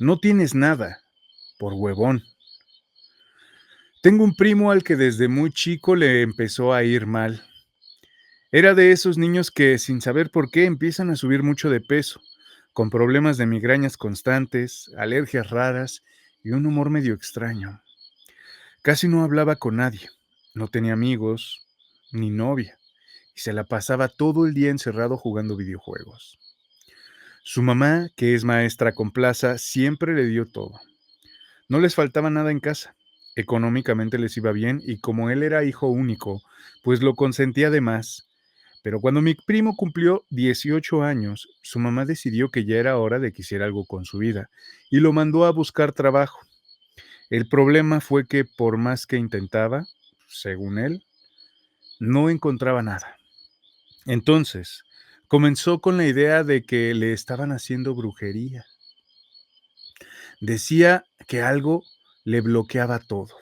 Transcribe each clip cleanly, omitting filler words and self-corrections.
No tienes nada, por huevón. Tengo un primo al que desde muy chico le empezó a ir mal. Era de esos niños que, sin saber por qué, empiezan a subir mucho de peso, con problemas de migrañas constantes, alergias raras y un humor medio extraño. Casi no hablaba con nadie, no tenía amigos, ni novia, y se la pasaba todo el día encerrado jugando videojuegos. Su mamá, que es maestra con plaza, siempre le dio todo. No les faltaba nada en casa. Económicamente les iba bien y como él era hijo único, pues lo consentía de más. Pero cuando mi primo cumplió 18 años, su mamá decidió que ya era hora de que hiciera algo con su vida y lo mandó a buscar trabajo. El problema fue que por más que intentaba, según él, no encontraba nada. Entonces, comenzó con la idea de que le estaban haciendo brujería. Decía que algo le bloqueaba todo,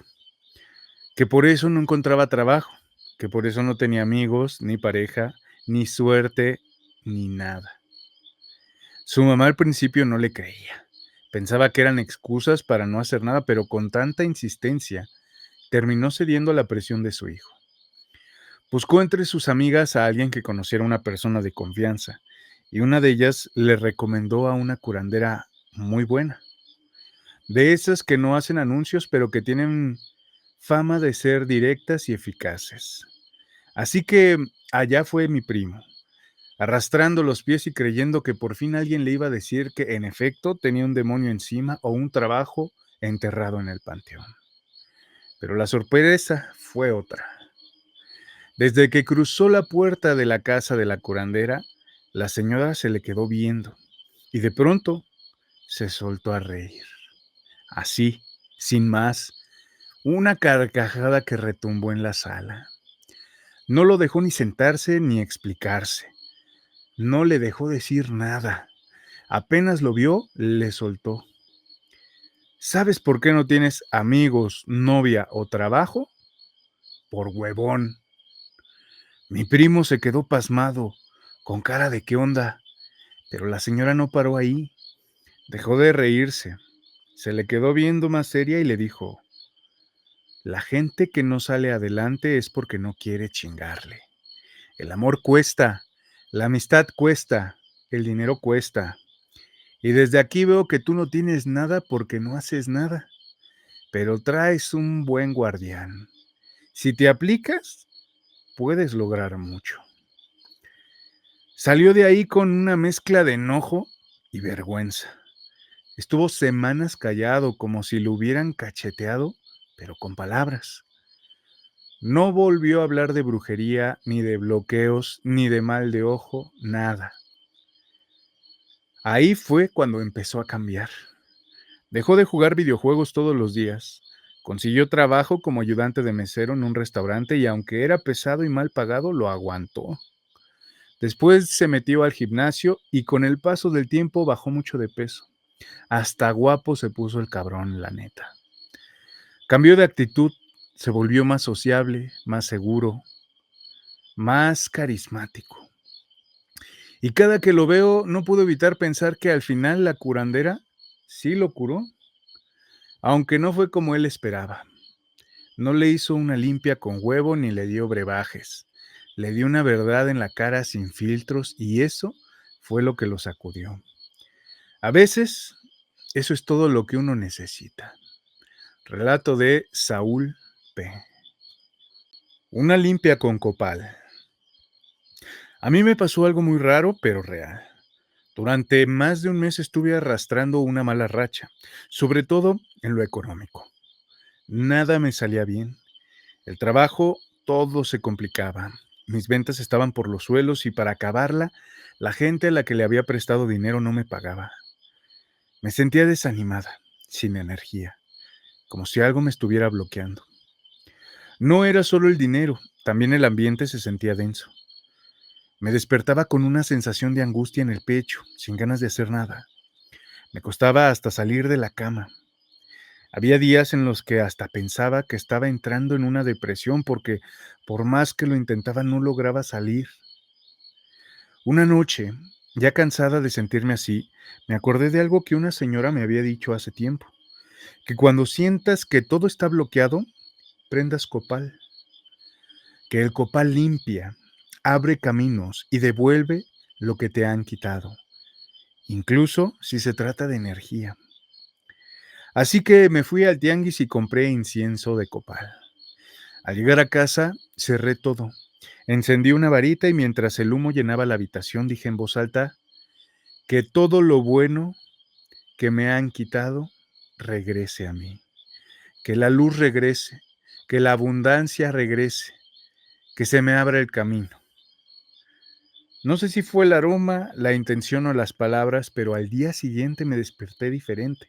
que por eso no encontraba trabajo, que por eso no tenía amigos, ni pareja, ni suerte, ni nada. Su mamá al principio no le creía. Pensaba que eran excusas para no hacer nada, pero con tanta insistencia terminó cediendo a la presión de su hijo. Buscó entre sus amigas a alguien que conociera una persona de confianza, y una de ellas le recomendó a una curandera muy buena, de esas que no hacen anuncios, pero que tienen fama de ser directas y eficaces. Así que allá fue mi primo, arrastrando los pies y creyendo que por fin alguien le iba a decir que en efecto tenía un demonio encima o un trabajo enterrado en el panteón. Pero la sorpresa fue otra. Desde que cruzó la puerta de la casa de la curandera, la señora se le quedó viendo y de pronto se soltó a reír. Así, sin más, una carcajada que retumbó en la sala. No lo dejó ni sentarse ni explicarse. No le dejó decir nada. Apenas lo vio, le soltó. ¿Sabes por qué no tienes amigos, novia o trabajo? Por huevón. Mi primo se quedó pasmado, con cara de qué onda, pero la señora no paró ahí. Dejó de reírse. Se le quedó viendo más seria y le dijo, la gente que no sale adelante es porque no quiere chingarle. El amor cuesta, la amistad cuesta, el dinero cuesta. Y desde aquí veo que tú no tienes nada porque no haces nada, pero traes un buen guardián. Si te aplicas, puedes lograr mucho. Salió de ahí con una mezcla de enojo y vergüenza. Estuvo semanas callado como si lo hubieran cacheteado, pero con palabras. No volvió a hablar de brujería, ni de bloqueos, ni de mal de ojo, nada. Ahí fue cuando empezó a cambiar. Dejó de jugar videojuegos todos los días. Consiguió trabajo como ayudante de mesero en un restaurante y aunque era pesado y mal pagado, lo aguantó. Después se metió al gimnasio y con el paso del tiempo bajó mucho de peso. Hasta guapo se puso el cabrón, la neta. Cambió de actitud, se volvió más sociable, más seguro, más carismático. Y cada que lo veo, no puedo evitar pensar que al final la curandera sí lo curó, aunque no fue como él esperaba. No le hizo una limpia con huevo ni le dio brebajes. Le dio una verdad en la cara sin filtros y eso fue lo que lo sacudió. A veces, eso es todo lo que uno necesita. Relato de Saúl P. Una limpia con copal. A mí me pasó algo muy raro, pero real. Durante más de un mes estuve arrastrando una mala racha, sobre todo en lo económico. Nada me salía bien. El trabajo, todo se complicaba. Mis ventas estaban por los suelos y para acabarla, la gente a la que le había prestado dinero no me pagaba. Me sentía desanimada, sin energía, como si algo me estuviera bloqueando. No era solo el dinero, también el ambiente se sentía denso. Me despertaba con una sensación de angustia en el pecho, sin ganas de hacer nada. Me costaba hasta salir de la cama. Había días en los que hasta pensaba que estaba entrando en una depresión porque por más que lo intentaba no lograba salir. Una noche, ya cansada de sentirme así, Me acordé de algo que una señora me había dicho hace tiempo, que cuando sientas que todo está bloqueado, prendas copal, que el copal limpia, abre caminos y devuelve lo que te han quitado, incluso si se trata de energía. Así que me fui al tianguis y compré incienso de copal. Al llegar a casa, cerré todo. Encendí una varita y mientras el humo llenaba la habitación dije en voz alta que todo lo bueno que me han quitado regrese a mí, que la luz regrese, que la abundancia regrese, que se me abra el camino. No sé si fue el aroma, la intención o las palabras, pero al día siguiente me desperté diferente.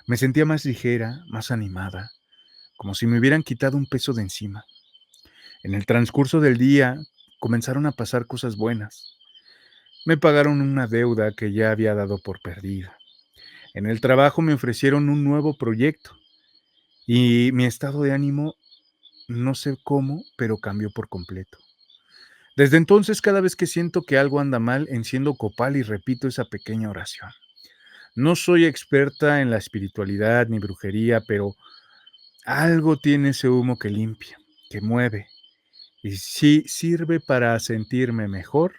Me sentía más ligera, más animada, como si me hubieran quitado un peso de encima. En el transcurso del día comenzaron a pasar cosas buenas. Me pagaron una deuda que ya había dado por perdida. En el trabajo me ofrecieron un nuevo proyecto y mi estado de ánimo, no sé cómo, pero cambió por completo. Desde entonces, cada vez que siento que algo anda mal, enciendo copal y repito esa pequeña oración. No soy experta en la espiritualidad ni brujería, pero algo tiene ese humo que limpia, que mueve. Y si sirve para sentirme mejor,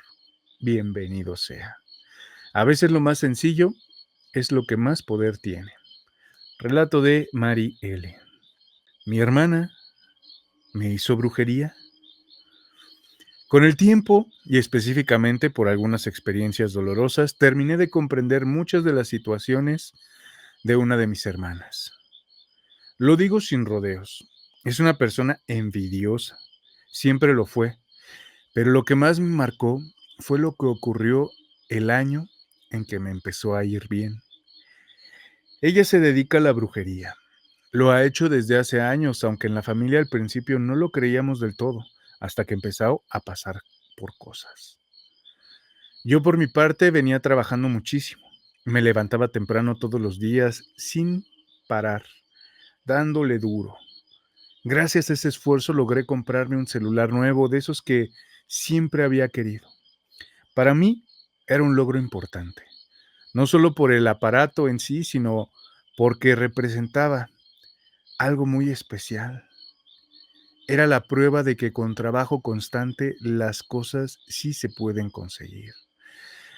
bienvenido sea. A veces lo más sencillo es lo que más poder tiene. Relato de Mari L. Mi hermana me hizo brujería. Con el tiempo, y específicamente por algunas experiencias dolorosas, terminé de comprender muchas de las situaciones de una de mis hermanas. Lo digo sin rodeos. Es una persona envidiosa. Siempre lo fue. Pero lo que más me marcó fue lo que ocurrió el año en que me empezó a ir bien. Ella se dedica a la brujería. Lo ha hecho desde hace años, aunque en la familia al principio no lo creíamos del todo, hasta que empezó a pasar por cosas. Yo por mi parte venía trabajando muchísimo. Me levantaba temprano todos los días sin parar, dándole duro. Gracias a ese esfuerzo logré comprarme un celular nuevo de esos que siempre había querido. Para mí era un logro importante, no solo por el aparato en sí, sino porque representaba algo muy especial. Era la prueba de que con trabajo constante las cosas sí se pueden conseguir.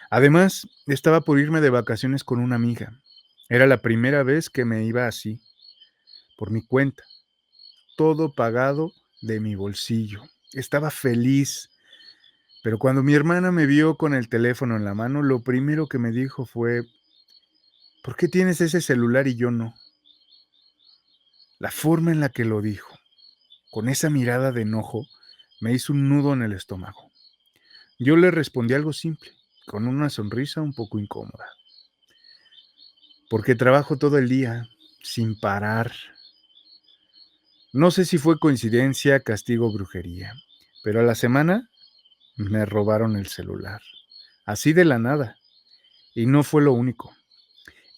Además, estaba por irme de vacaciones con una amiga. Era la primera vez que me iba así, por mi cuenta, todo pagado de mi bolsillo. Estaba feliz, pero cuando mi hermana me vio con el teléfono en la mano, lo primero que me dijo fue: ¿por qué tienes ese celular y yo no? La forma en la que lo dijo, con esa mirada de enojo, me hizo un nudo en el estómago. Yo le respondí algo simple, con una sonrisa un poco incómoda. Porque trabajo todo el día, sin parar. No sé si fue coincidencia, castigo o brujería, pero a la semana me robaron el celular. Así de la nada. Y no fue lo único.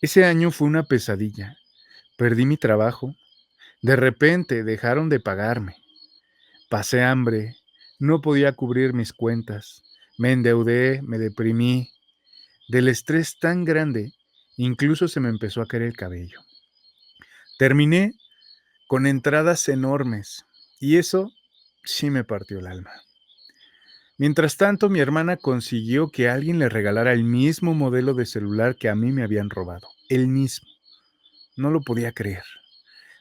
Ese año fue una pesadilla. Perdí mi trabajo. De repente dejaron de pagarme. Pasé hambre. No podía cubrir mis cuentas. Me endeudé, me deprimí. Del estrés tan grande, incluso se me empezó a caer el cabello. Terminé con entradas enormes, y eso sí me partió el alma. Mientras tanto, mi hermana consiguió que alguien le regalara el mismo modelo de celular que a mí me habían robado. El mismo. No lo podía creer.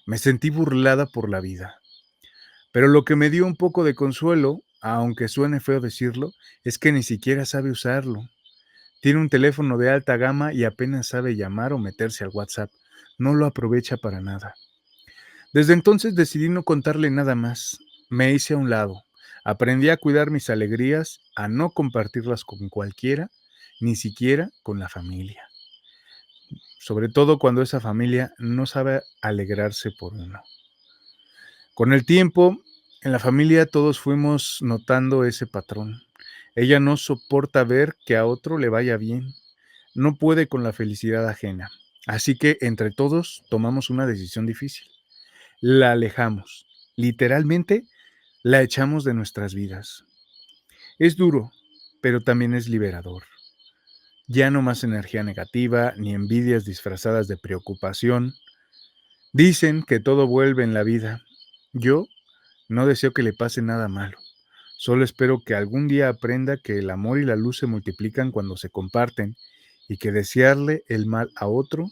Me sentí burlada por la vida. Pero lo que me dio un poco de consuelo, aunque suene feo decirlo, es que ni siquiera sabe usarlo. Tiene un teléfono de alta gama y apenas sabe llamar o meterse al WhatsApp. No lo aprovecha para nada. Desde entonces decidí no contarle nada más. Me hice a un lado. Aprendí a cuidar mis alegrías, a no compartirlas con cualquiera, ni siquiera con la familia. Sobre todo cuando esa familia no sabe alegrarse por uno. Con el tiempo, en la familia todos fuimos notando ese patrón. Ella no soporta ver que a otro le vaya bien. No puede con la felicidad ajena. Así que entre todos tomamos una decisión difícil. La alejamos. Literalmente, la echamos de nuestras vidas. Es duro, pero también es liberador. Ya no más energía negativa ni envidias disfrazadas de preocupación. Dicen que todo vuelve en la vida. Yo no deseo que le pase nada malo. Solo espero que algún día aprenda que el amor y la luz se multiplican cuando se comparten y que desearle el mal a otro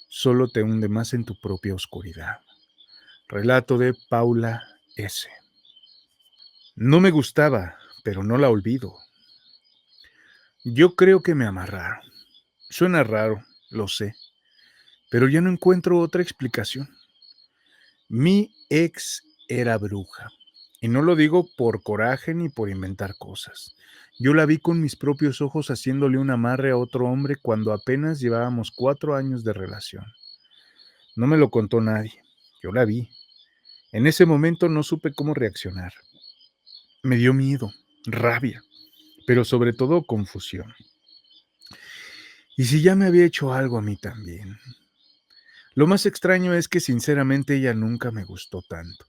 solo te hunde más en tu propia oscuridad. Relato de Paula S. No me gustaba, pero no la olvido. Yo creo que me amarraron. Suena raro, lo sé, pero ya no encuentro otra explicación. Mi ex era bruja, y no lo digo por coraje ni por inventar cosas. Yo la vi con mis propios ojos haciéndole un amarre a otro hombre cuando apenas llevábamos 4 años de relación. No me lo contó nadie, yo la vi. En ese momento no supe cómo reaccionar. Me dio miedo, rabia, pero sobre todo confusión. ¿Y si ya me había hecho algo a mí también? Lo más extraño es que sinceramente ella nunca me gustó tanto.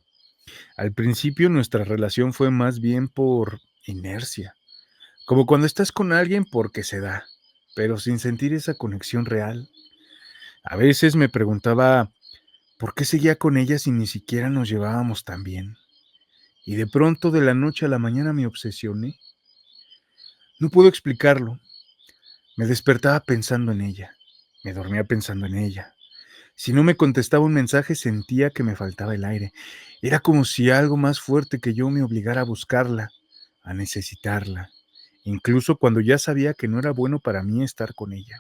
Al principio nuestra relación fue más bien por inercia, como cuando estás con alguien porque se da, pero sin sentir esa conexión real. A veces me preguntaba por qué seguía con ella si ni siquiera nos llevábamos tan bien. Y de pronto de la noche a la mañana me obsesioné. No puedo explicarlo. Me despertaba pensando en ella. Me dormía pensando en ella. Si no me contestaba un mensaje sentía que me faltaba el aire. Era como si algo más fuerte que yo me obligara a buscarla, a necesitarla, incluso cuando ya sabía que no era bueno para mí estar con ella.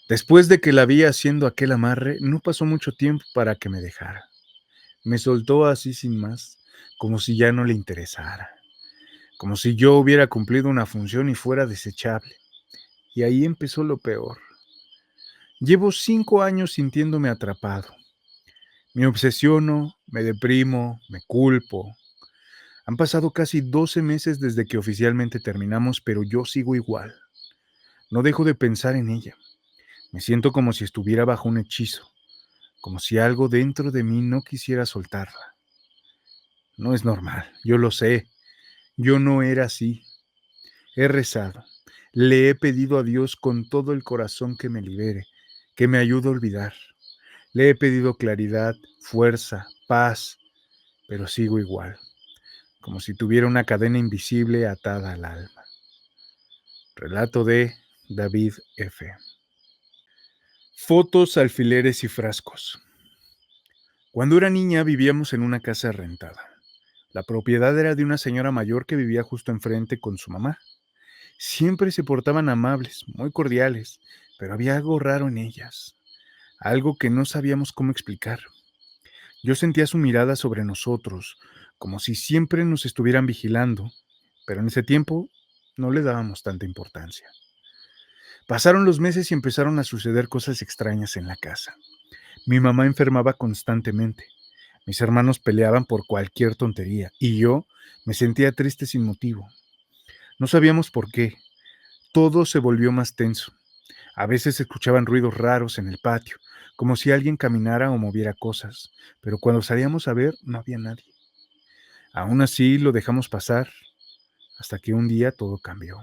Después de que la vi haciendo aquel amarre, no pasó mucho tiempo para que me dejara. Me soltó así sin más, como si ya no le interesara, como si yo hubiera cumplido una función y fuera desechable. Y ahí empezó lo peor. Llevo 5 años sintiéndome atrapado. Me obsesiono, me deprimo, me culpo. Han pasado casi 12 meses desde que oficialmente terminamos, pero yo sigo igual. No dejo de pensar en ella. Me siento como si estuviera bajo un hechizo, como si algo dentro de mí no quisiera soltarla. No es normal, yo lo sé. Yo no era así. He rezado. Le he pedido a Dios con todo el corazón que me libere, que me ayude a olvidar. Le he pedido claridad, fuerza, paz, pero sigo igual, como si tuviera una cadena invisible atada al alma. Relato de David F. Fotos, alfileres y frascos. Cuando era niña vivíamos en una casa rentada. La propiedad era de una señora mayor que vivía justo enfrente con su mamá. Siempre se portaban amables, muy cordiales, pero había algo raro en ellas, algo que no sabíamos cómo explicar. Yo sentía su mirada sobre nosotros, como si siempre nos estuvieran vigilando, pero en ese tiempo no le dábamos tanta importancia. Pasaron los meses y empezaron a suceder cosas extrañas en la casa. Mi mamá enfermaba constantemente. Mis hermanos peleaban por cualquier tontería y yo me sentía triste sin motivo. No sabíamos por qué. Todo se volvió más tenso. A veces se escuchaban ruidos raros en el patio, como si alguien caminara o moviera cosas, pero cuando salíamos a ver no había nadie. Aún así lo dejamos pasar hasta que un día todo cambió.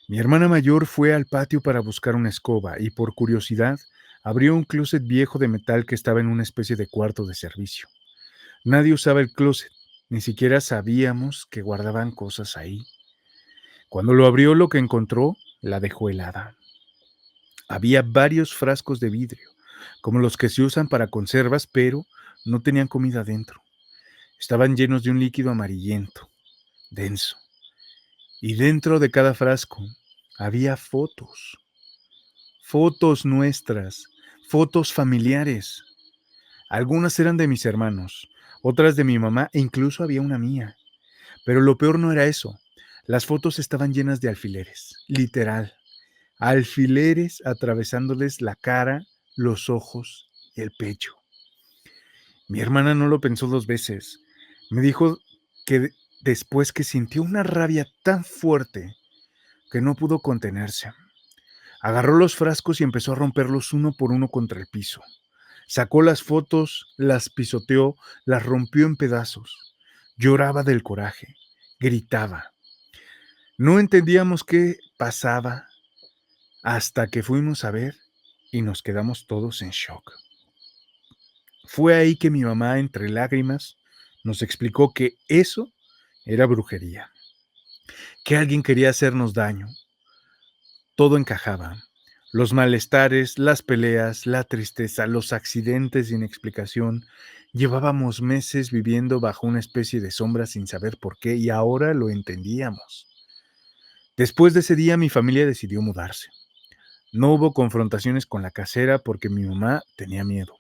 Mi hermana mayor fue al patio para buscar una escoba y por curiosidad abrió un closet viejo de metal que estaba en una especie de cuarto de servicio. Nadie usaba el closet, ni siquiera sabíamos que guardaban cosas ahí. Cuando lo abrió, lo que encontró la dejó helada. Había varios frascos de vidrio, como los que se usan para conservas, pero no tenían comida dentro. Estaban llenos de un líquido amarillento, denso. Y dentro de cada frasco había fotos, fotos nuestras, fotos familiares. Algunas eran de mis hermanos, otras de mi mamá e incluso había una mía. Pero lo peor no era eso. Las fotos estaban llenas de alfileres, literal. Alfileres atravesándoles la cara, los ojos y el pecho. Mi hermana no lo pensó 2 veces. Me dijo que después que sintió una rabia tan fuerte que no pudo contenerse. Agarró los frascos y empezó a romperlos uno por uno contra el piso. Sacó las fotos, las pisoteó, las rompió en pedazos. Lloraba del coraje, gritaba. No entendíamos qué pasaba, hasta que fuimos a ver y nos quedamos todos en shock. Fue ahí que mi mamá, entre lágrimas, nos explicó que eso era brujería, que alguien quería hacernos daño. Todo encajaba. Los malestares, las peleas, la tristeza, los accidentes sin explicación. Llevábamos meses viviendo bajo una especie de sombra sin saber por qué y ahora lo entendíamos. Después de ese día mi familia decidió mudarse. No hubo confrontaciones con la casera porque mi mamá tenía miedo.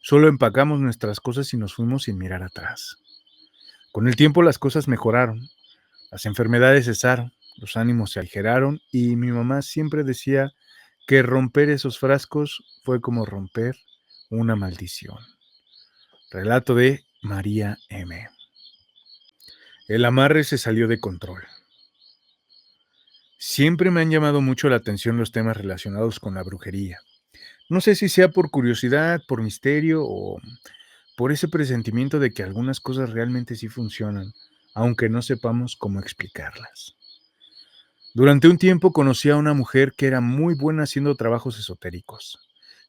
Solo empacamos nuestras cosas y nos fuimos sin mirar atrás. Con el tiempo las cosas mejoraron, las enfermedades cesaron, los ánimos se aligeraron y mi mamá siempre decía que romper esos frascos fue como romper una maldición. Relato de María M. El amarre se salió de control. Siempre me han llamado mucho la atención los temas relacionados con la brujería. No sé si sea por curiosidad, por misterio o por ese presentimiento de que algunas cosas realmente sí funcionan, aunque no sepamos cómo explicarlas. Durante un tiempo conocí a una mujer que era muy buena haciendo trabajos esotéricos.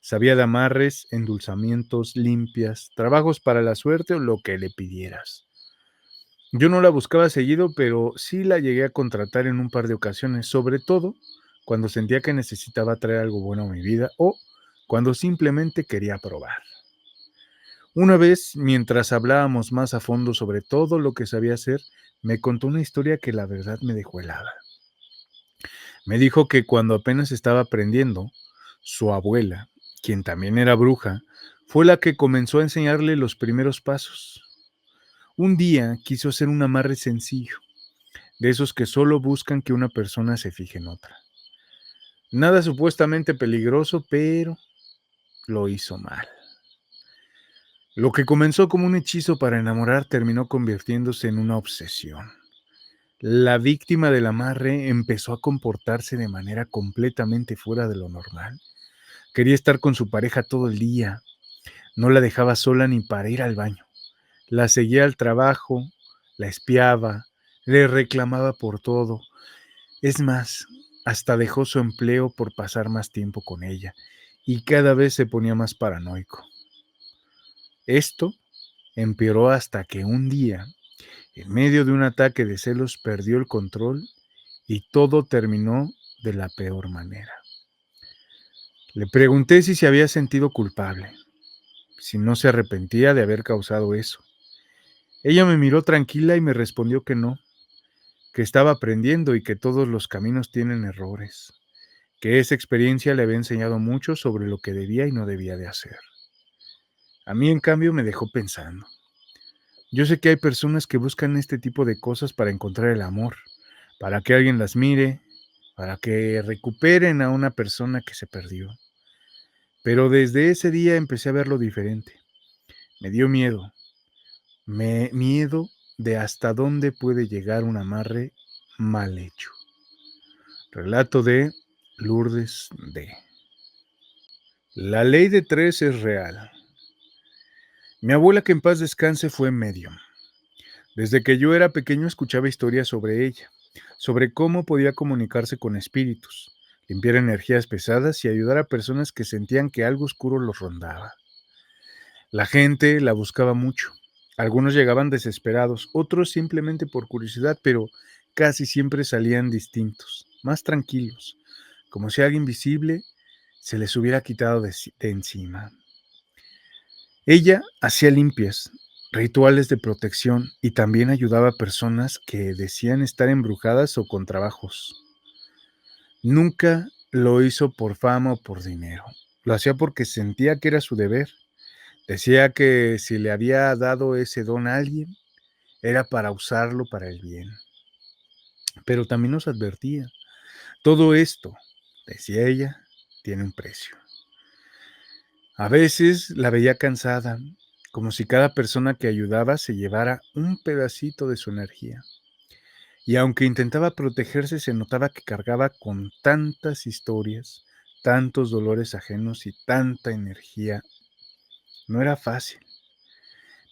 Sabía de amarres, endulzamientos, limpias, trabajos para la suerte o lo que le pidieras. Yo no la buscaba seguido, pero sí la llegué a contratar en un par de ocasiones, sobre todo cuando sentía que necesitaba traer algo bueno a mi vida o cuando simplemente quería probar. Una vez, mientras hablábamos más a fondo sobre todo lo que sabía hacer, me contó una historia que la verdad me dejó helada. Me dijo que cuando apenas estaba aprendiendo, su abuela, quien también era bruja, fue la que comenzó a enseñarle los primeros pasos. Un día quiso hacer un amarre sencillo, de esos que solo buscan que una persona se fije en otra. Nada supuestamente peligroso, pero lo hizo mal. Lo que comenzó como un hechizo para enamorar terminó convirtiéndose en una obsesión. La víctima del amarre empezó a comportarse de manera completamente fuera de lo normal. Quería estar con su pareja todo el día, no la dejaba sola ni para ir al baño. La seguía al trabajo, la espiaba, le reclamaba por todo. Es más, hasta dejó su empleo por pasar más tiempo con ella, y cada vez se ponía más paranoico. Esto empeoró hasta que un día, en medio de un ataque de celos, perdió el control y todo terminó de la peor manera. Le pregunté si se había sentido culpable, si no se arrepentía de haber causado eso. Ella me miró tranquila y me respondió que no, que estaba aprendiendo y que todos los caminos tienen errores, que esa experiencia le había enseñado mucho sobre lo que debía y no debía de hacer. A mí, en cambio, me dejó pensando. Yo sé que hay personas que buscan este tipo de cosas para encontrar el amor, para que alguien las mire, para que recuperen a una persona que se perdió. Pero desde ese día empecé a verlo diferente. Me dio miedo, miedo de hasta dónde puede llegar un amarre mal hecho. Relato de Lourdes D. La ley de tres es real. Mi abuela, que en paz descanse, fue medium. Desde que yo era pequeño escuchaba historias sobre ella, sobre cómo podía comunicarse con espíritus, limpiar energías pesadas y ayudar a personas que sentían que algo oscuro los rondaba. La gente la buscaba mucho. Algunos llegaban desesperados, otros simplemente por curiosidad, pero casi siempre salían distintos, más tranquilos, como si alguien visible se les hubiera quitado de encima. Ella hacía limpias, rituales de protección y también ayudaba a personas que decían estar embrujadas o con trabajos. Nunca lo hizo por fama o por dinero. Lo hacía porque sentía que era su deber. Decía que si le había dado ese don a alguien, era para usarlo para el bien. Pero también nos advertía, todo esto, decía ella, tiene un precio. A veces la veía cansada, como si cada persona que ayudaba se llevara un pedacito de su energía. Y aunque intentaba protegerse, se notaba que cargaba con tantas historias, tantos dolores ajenos y tanta energía. No era fácil.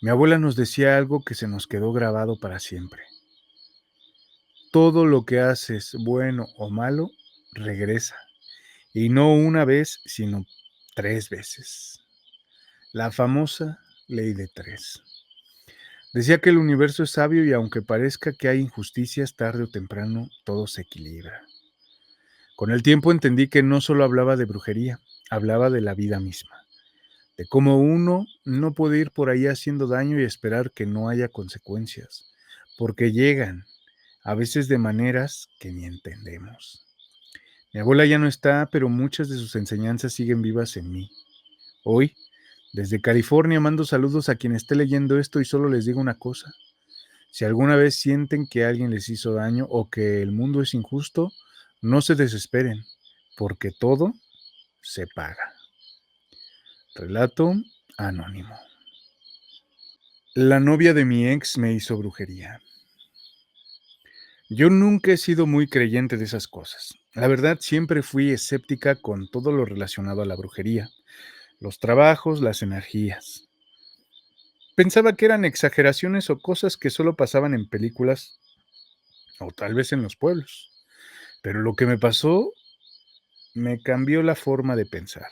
Mi abuela nos decía algo que se nos quedó grabado para siempre. Todo lo que haces, bueno o malo, regresa. y no una vez, sino 3 veces. La famosa ley de 3. Decía que el universo es sabio y aunque parezca que hay injusticias, tarde o temprano todo se equilibra. Con el tiempo entendí que no solo hablaba de brujería, hablaba de la vida misma, de cómo uno no puede ir por ahí haciendo daño y esperar que no haya consecuencias, porque llegan, a veces de maneras que ni entendemos. Mi abuela ya no está, pero muchas de sus enseñanzas siguen vivas en mí. Hoy, desde California, mando saludos a quien esté leyendo esto y solo les digo una cosa. Si alguna vez sienten que alguien les hizo daño o que el mundo es injusto, no se desesperen, porque todo se paga. Relato anónimo. La novia de mi ex me hizo brujería. Yo nunca he sido muy creyente de esas cosas. La verdad, siempre fui escéptica con todo lo relacionado a la brujería, los trabajos, las energías. Pensaba que eran exageraciones o cosas que solo pasaban en películas o tal vez en los pueblos. Pero lo que me pasó me cambió la forma de pensar.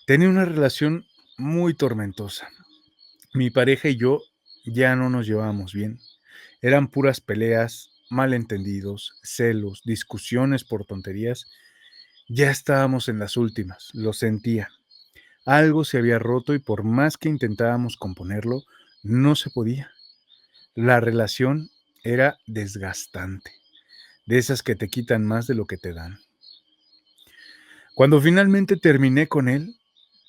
Tenía una relación muy tormentosa. Mi pareja y yo ya no nos llevábamos bien. Eran puras peleas, malentendidos, celos, discusiones por tonterías. Ya estábamos en las últimas, lo sentía. Algo se había roto y por más que intentábamos componerlo, no se podía. La relación era desgastante, de esas que te quitan más de lo que te dan. Cuando finalmente terminé con él,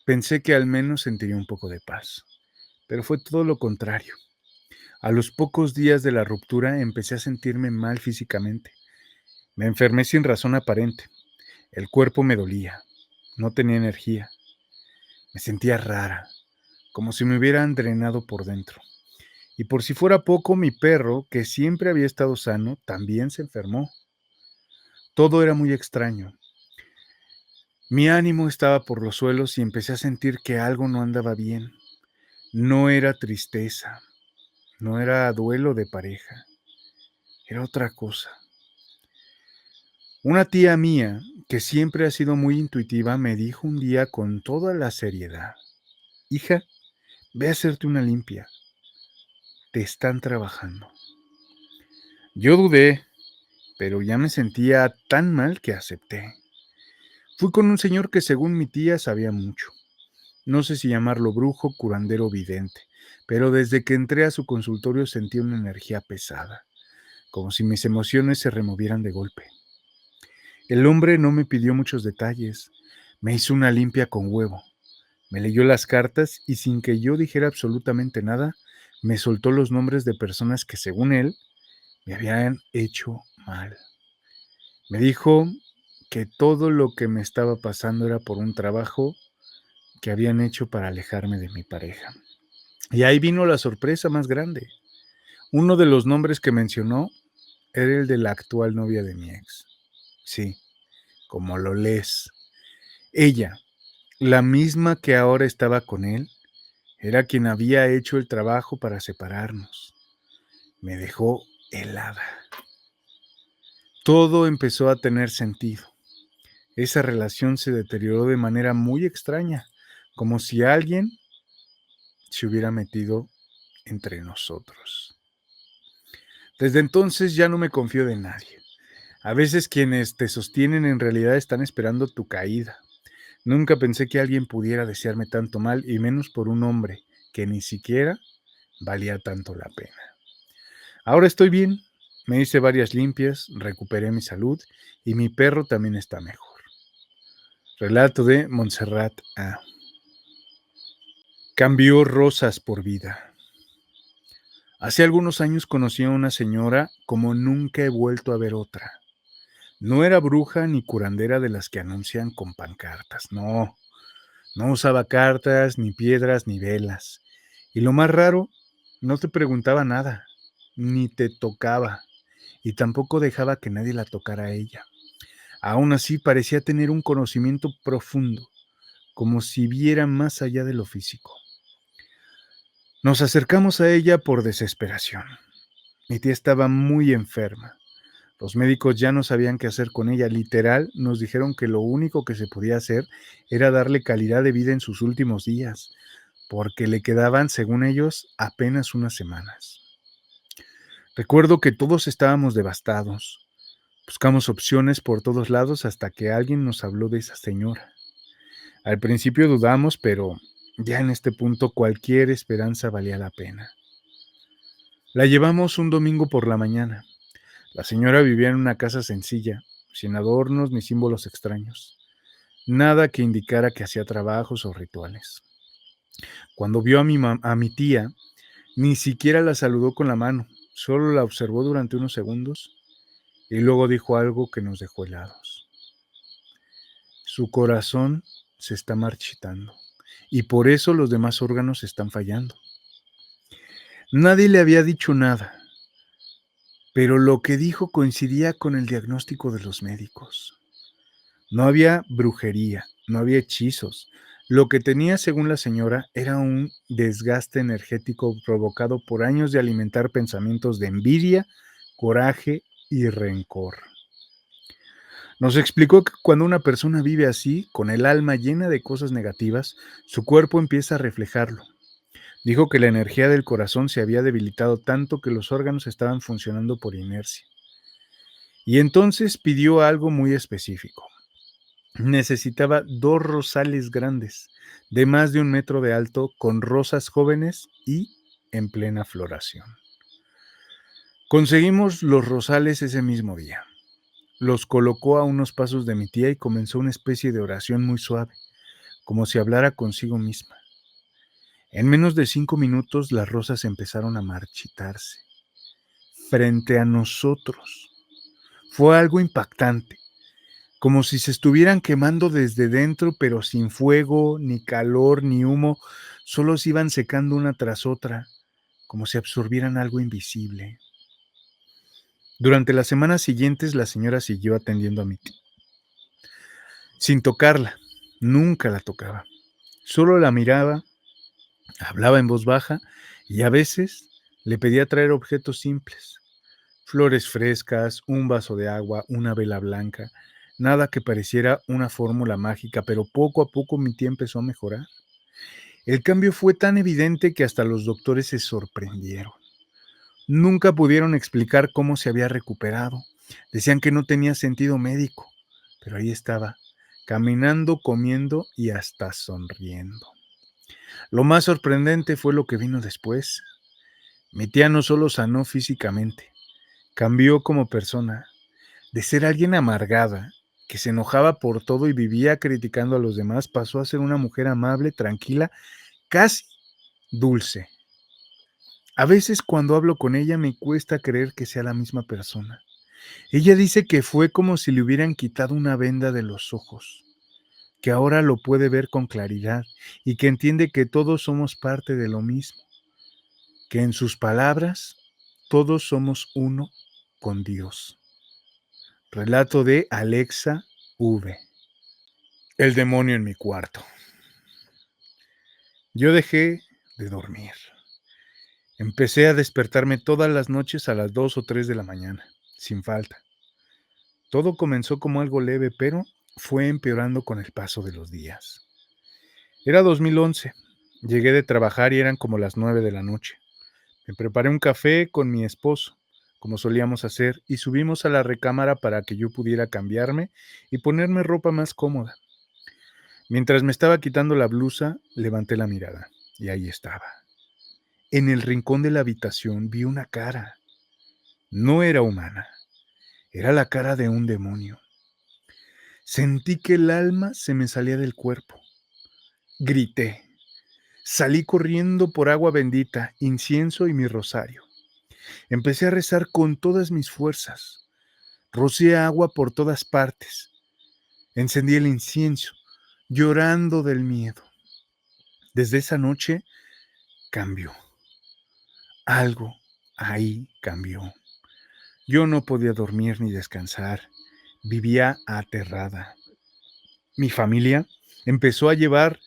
pensé que al menos sentiría un poco de paz, pero fue todo lo contrario. A los pocos días de la ruptura empecé a sentirme mal físicamente. Me enfermé sin razón aparente. El cuerpo me dolía, no tenía energía, me sentía rara, como si me hubieran drenado por dentro. Y por si fuera poco, mi perro, que siempre había estado sano, también se enfermó. Todo era muy extraño. Mi ánimo estaba por los suelos y empecé a sentir que algo no andaba bien. No era tristeza, no era duelo de pareja, era otra cosa. Una tía mía, que siempre ha sido muy intuitiva, me dijo un día con toda la seriedad: hija, ve a hacerte una limpia, te están trabajando. Yo dudé, pero ya me sentía tan mal que acepté. Fui con un señor que según mi tía sabía mucho. No sé si llamarlo brujo, curandero o vidente, pero desde que entré a su consultorio sentí una energía pesada, como si mis emociones se removieran de golpe. El hombre no me pidió muchos detalles, me hizo una limpia con huevo, me leyó las cartas y sin que yo dijera absolutamente nada, me soltó los nombres de personas que según él me habían hecho mal. Me dijo que todo lo que me estaba pasando era por un trabajo que habían hecho para alejarme de mi pareja. Y ahí vino la sorpresa más grande. Uno de los nombres que mencionó era el de la actual novia de mi ex. Sí, como lo lees. Ella, la misma que ahora estaba con él, era quien había hecho el trabajo para separarnos. Me dejó helada. Todo empezó a tener sentido. Esa relación se deterioró de manera muy extraña, como si alguien se hubiera metido entre nosotros. Desde entonces ya no me confío de nadie. A veces quienes te sostienen en realidad están esperando tu caída. Nunca pensé que alguien pudiera desearme tanto mal y menos por un hombre que ni siquiera valía tanto la pena. Ahora estoy bien, me hice varias limpias, recuperé mi salud y mi perro también está mejor. Relato de Montserrat A. Cambió rosas por vida. Hace algunos años conocí a una señora como nunca he vuelto a ver otra. No era bruja ni curandera de las que anuncian con pancartas, no. No usaba cartas, ni piedras, ni velas. Y lo más raro, no te preguntaba nada, ni te tocaba, y tampoco dejaba que nadie la tocara a ella. Aún así parecía tener un conocimiento profundo, como si viera más allá de lo físico. Nos acercamos a ella por desesperación. Mi tía estaba muy enferma. Los médicos ya no sabían qué hacer con ella. Literal, nos dijeron que lo único que se podía hacer era darle calidad de vida en sus últimos días, porque le quedaban, según ellos, apenas unas semanas. Recuerdo que todos estábamos devastados. Buscamos opciones por todos lados hasta que alguien nos habló de esa señora. Al principio dudamos, pero ya en este punto cualquier esperanza valía la pena. La llevamos un domingo por la mañana. La señora vivía en una casa sencilla, sin adornos ni símbolos extraños. Nada que indicara que hacía trabajos o rituales. Cuando vio a mi tía, ni siquiera la saludó con la mano, solo la observó durante unos segundos y luego dijo algo que nos dejó helados. Su corazón se está marchitando y por eso los demás órganos están fallando. Nadie le había dicho nada, pero lo que dijo coincidía con el diagnóstico de los médicos. No había brujería, no había hechizos. Lo que tenía, según la señora, era un desgaste energético provocado por años de alimentar pensamientos de envidia, coraje y rencor. Nos explicó que cuando una persona vive así, con el alma llena de cosas negativas, su cuerpo empieza a reflejarlo. Dijo que la energía del corazón se había debilitado tanto que los órganos estaban funcionando por inercia. Y entonces pidió algo muy específico. Necesitaba 2 rosales grandes, de más de 1 metro de alto, con rosas jóvenes y en plena floración. Conseguimos los rosales ese mismo día. Los colocó a unos pasos de mi tía y comenzó una especie de oración muy suave, como si hablara consigo misma. En menos de 5 minutos las rosas empezaron a marchitarse frente a nosotros. Fue algo impactante, como si se estuvieran quemando desde dentro, pero sin fuego, ni calor, ni humo, solo se iban secando una tras otra, como si absorbieran algo invisible. Durante las semanas siguientes, la señora siguió atendiendo a mi tía, sin tocarla, nunca la tocaba. Solo la miraba, hablaba en voz baja y a veces le pedía traer objetos simples, flores frescas, un vaso de agua, una vela blanca, nada que pareciera una fórmula mágica, pero poco a poco mi tía empezó a mejorar. El cambio fue tan evidente que hasta los doctores se sorprendieron. Nunca pudieron explicar cómo se había recuperado. Decían que no tenía sentido médico, pero ahí estaba, caminando, comiendo y hasta sonriendo. Lo más sorprendente fue lo que vino después. Mi tía no solo sanó físicamente, cambió como persona. De ser alguien amargada, que se enojaba por todo y vivía criticando a los demás, pasó a ser una mujer amable, tranquila, casi dulce. A veces cuando hablo con ella me cuesta creer que sea la misma persona. Ella dice que fue como si le hubieran quitado una venda de los ojos, que ahora lo puede ver con claridad y que entiende que todos somos parte de lo mismo, que en sus palabras, todos somos uno con Dios. Relato de Alexa V. El demonio en mi cuarto. Yo dejé de dormir. Empecé a despertarme todas las noches a las 2 o 3 de la mañana, sin falta. Todo comenzó como algo leve, pero fue empeorando con el paso de los días. Era 2011. Llegué de trabajar y eran como las 9 de la noche. Me preparé un café con mi esposo, como solíamos hacer, y subimos a la recámara para que yo pudiera cambiarme y ponerme ropa más cómoda. Mientras me estaba quitando la blusa, levanté la mirada y ahí estaba. En el rincón de la habitación vi una cara. No era humana, era la cara de un demonio. Sentí que el alma se me salía del cuerpo. Grité. Salí corriendo por agua bendita, incienso y mi rosario. Empecé a rezar con todas mis fuerzas. Rocié agua por todas partes. Encendí el incienso, llorando del miedo. Desde esa noche cambió. Algo ahí cambió. Yo no podía dormir ni descansar. Vivía aterrada. Mi familia empezó a llevar,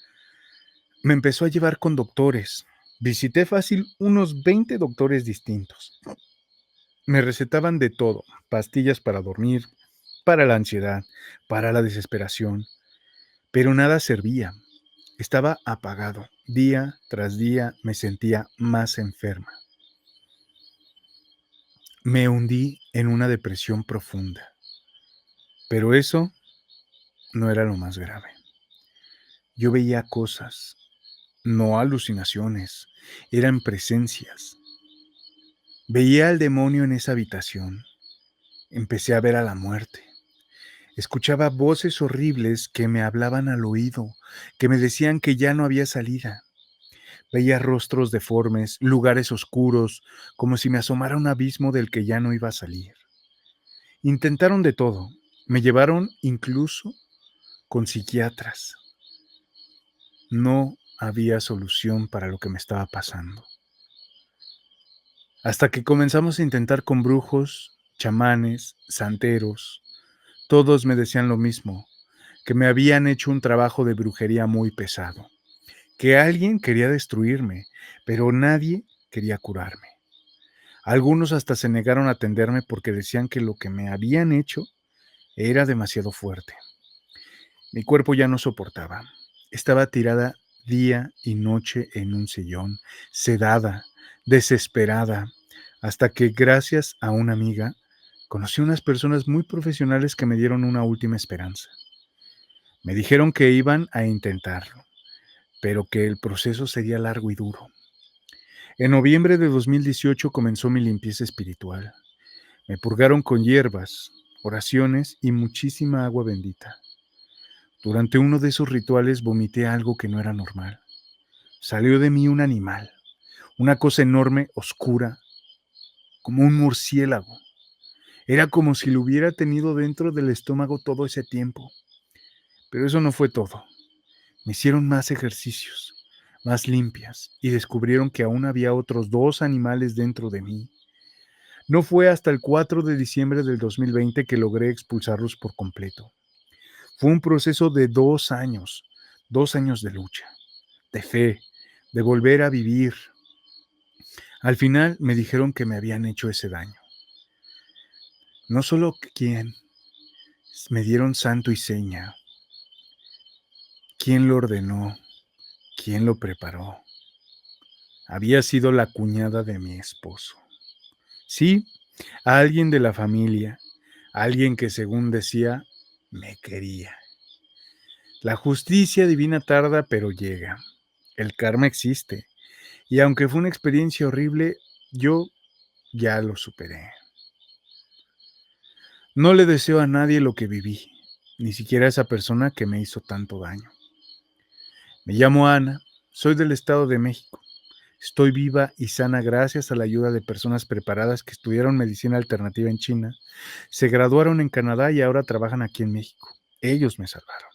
me empezó a llevar con doctores. Visité fácil unos 20 doctores distintos. Me recetaban de todo, pastillas para dormir, para la ansiedad, para la desesperación, pero nada servía. Estaba apagado. Día tras día me sentía más enferma. Me hundí en una depresión profunda. Pero eso no era lo más grave. Yo veía cosas, no alucinaciones, eran presencias. Veía al demonio en esa habitación. Empecé a ver a la muerte. Escuchaba voces horribles que me hablaban al oído, que me decían que ya no había salida. Veía rostros deformes, lugares oscuros, como si me asomara un abismo del que ya no iba a salir. Intentaron de todo. Me llevaron incluso con psiquiatras. No había solución para lo que me estaba pasando. Hasta que comenzamos a intentar con brujos, chamanes, santeros. Todos me decían lo mismo, que me habían hecho un trabajo de brujería muy pesado, que alguien quería destruirme, pero nadie quería curarme. Algunos hasta se negaron a atenderme porque decían que lo que me habían hecho era demasiado fuerte. Mi cuerpo ya no soportaba. Estaba tirada día y noche en un sillón, sedada, desesperada, hasta que gracias a una amiga conocí unas personas muy profesionales que me dieron una última esperanza. Me dijeron que iban a intentarlo, pero que el proceso sería largo y duro. En noviembre de 2018 comenzó mi limpieza espiritual. Me purgaron con hierbas, oraciones y muchísima agua bendita. Durante uno de esos rituales vomité algo que no era normal. Salió de mí un animal, una cosa enorme, oscura, como un murciélago. Era como si lo hubiera tenido dentro del estómago todo ese tiempo. Pero eso no fue todo. Me hicieron más ejercicios, más limpias, y descubrieron que aún había otros 2 animales dentro de mí. No fue hasta el 4 de diciembre del 2020 que logré expulsarlos por completo. Fue un proceso de 2 años, 2 años de lucha, de fe, de volver a vivir. Al final me dijeron que me habían hecho ese daño. No solo quién, me dieron santo y seña. ¿Quién lo ordenó? ¿Quién lo preparó? Había sido la cuñada de mi esposo. Sí, a alguien de la familia, alguien que según decía, me quería. La justicia divina tarda, pero llega. El karma existe. Y aunque fue una experiencia horrible, yo ya lo superé. No le deseo a nadie lo que viví, ni siquiera a esa persona que me hizo tanto daño. Me llamo Ana, soy del Estado de México. Estoy viva y sana gracias a la ayuda de personas preparadas que estudiaron medicina alternativa en China, se graduaron en Canadá y ahora trabajan aquí en México. Ellos me salvaron.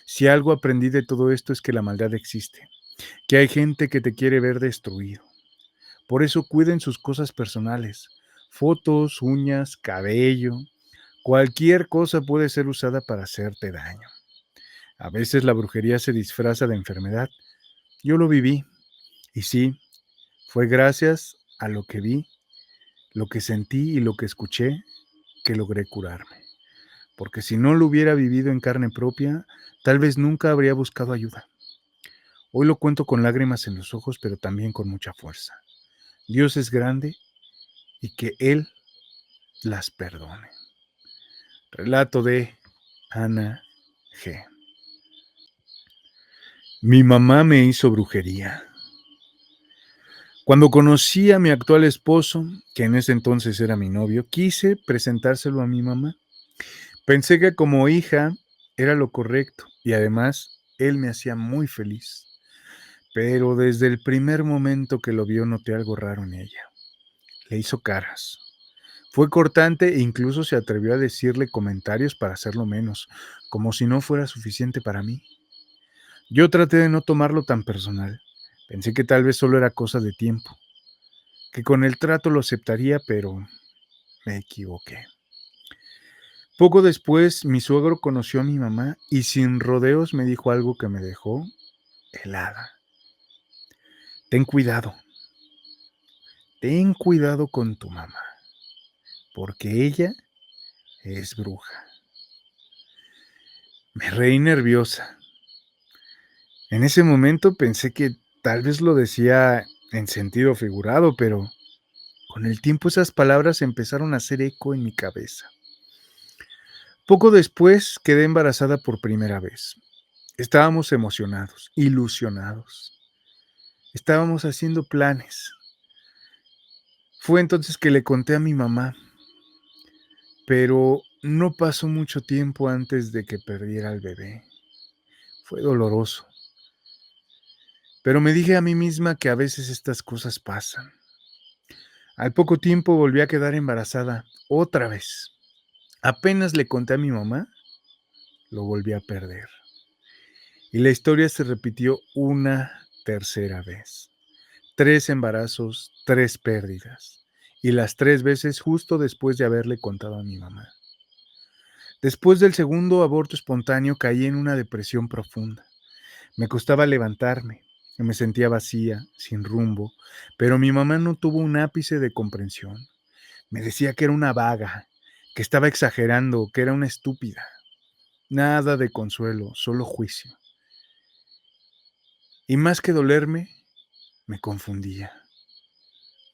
Si algo aprendí de todo esto es que la maldad existe, que hay gente que te quiere ver destruido. Por eso cuiden sus cosas personales, fotos, uñas, cabello, cualquier cosa puede ser usada para hacerte daño. A veces la brujería se disfraza de enfermedad. Yo lo viví y sí, fue gracias a lo que vi, lo que sentí y lo que escuché que logré curarme. Porque si no lo hubiera vivido en carne propia, tal vez nunca habría buscado ayuda. Hoy lo cuento con lágrimas en los ojos, pero también con mucha fuerza. Dios es grande y que Él las perdone. Relato de Ana G. Mi mamá me hizo brujería. Cuando conocí a mi actual esposo, que en ese entonces era mi novio, quise presentárselo a mi mamá. Pensé que como hija era lo correcto y además él me hacía muy feliz. Pero desde el primer momento que lo vio noté algo raro en ella. Le hizo caras. Fue cortante e incluso se atrevió a decirle comentarios para hacerlo menos, como si no fuera suficiente para mí. Yo traté de no tomarlo tan personal. Pensé que tal vez solo era cosa de tiempo, que con el trato lo aceptaría, pero me equivoqué. Poco después, mi suegro conoció a mi mamá y sin rodeos me dijo algo que me dejó helada. Ten cuidado con tu mamá. porque ella es bruja. Me reí nerviosa. En ese momento pensé que tal vez lo decía en sentido figurado, pero con el tiempo esas palabras empezaron a hacer eco en mi cabeza. Poco después quedé embarazada por primera vez. Estábamos emocionados, ilusionados. Estábamos haciendo planes. Fue entonces que le conté a mi mamá, pero no pasó mucho tiempo antes de que perdiera al bebé. Fue doloroso, pero me dije a mí misma que a veces estas cosas pasan. Al poco tiempo volví a quedar embarazada, otra vez. Apenas le conté a mi mamá, lo volví a perder. Y la historia se repitió una tercera vez. 3 embarazos, 3 pérdidas. Y las 3 veces justo después de haberle contado a mi mamá. Después del segundo aborto espontáneo caí en una depresión profunda. Me costaba levantarme, me sentía vacía, sin rumbo, pero mi mamá no tuvo un ápice de comprensión. Me decía que era una vaga, que estaba exagerando, que era una estúpida. Nada de consuelo, solo juicio. Y más que dolerme, me confundía.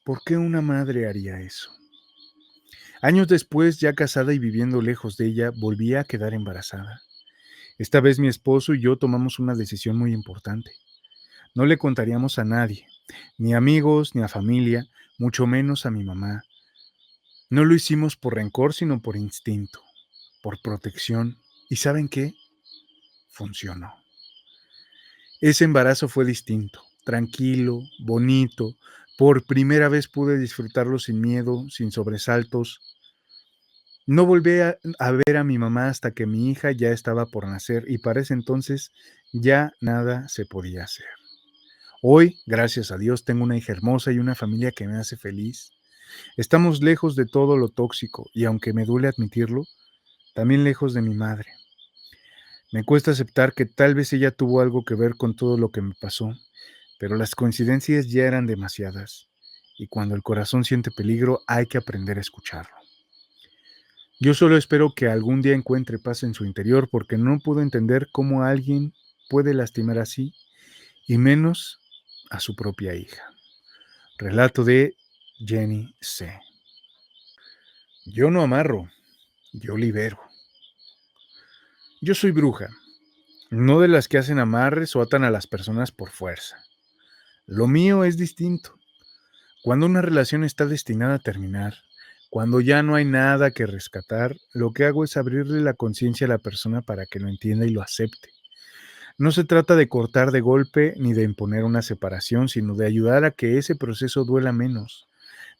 ¿Por qué una madre haría eso? Años después, ya casada y viviendo lejos de ella, volví a quedar embarazada. Esta vez mi esposo y yo tomamos una decisión muy importante. No le contaríamos a nadie, ni a amigos, ni a familia, mucho menos a mi mamá. No lo hicimos por rencor, sino por instinto, por protección. ¿Y saben qué? Funcionó. Ese embarazo fue distinto, tranquilo, bonito. Por primera vez pude disfrutarlo sin miedo, sin sobresaltos. No volví a ver a mi mamá hasta que mi hija ya estaba por nacer y para ese entonces ya nada se podía hacer. Hoy, gracias a Dios, tengo una hija hermosa y una familia que me hace feliz. Estamos lejos de todo lo tóxico y aunque me duele admitirlo, también lejos de mi madre. Me cuesta aceptar que tal vez ella tuvo algo que ver con todo lo que me pasó, pero las coincidencias ya eran demasiadas y cuando el corazón siente peligro hay que aprender a escucharlo. Yo solo espero que algún día encuentre paz en su interior porque no puedo entender cómo alguien puede lastimar así y menos a su propia hija. Relato de Jenny C. Yo no amarro, yo libero. Yo soy bruja, no de las que hacen amarres o atan a las personas por fuerza. Lo mío es distinto. Cuando una relación está destinada a terminar, cuando ya no hay nada que rescatar, lo que hago es abrirle la conciencia a la persona para que lo entienda y lo acepte. No se trata de cortar de golpe ni de imponer una separación, sino de ayudar a que ese proceso duela menos,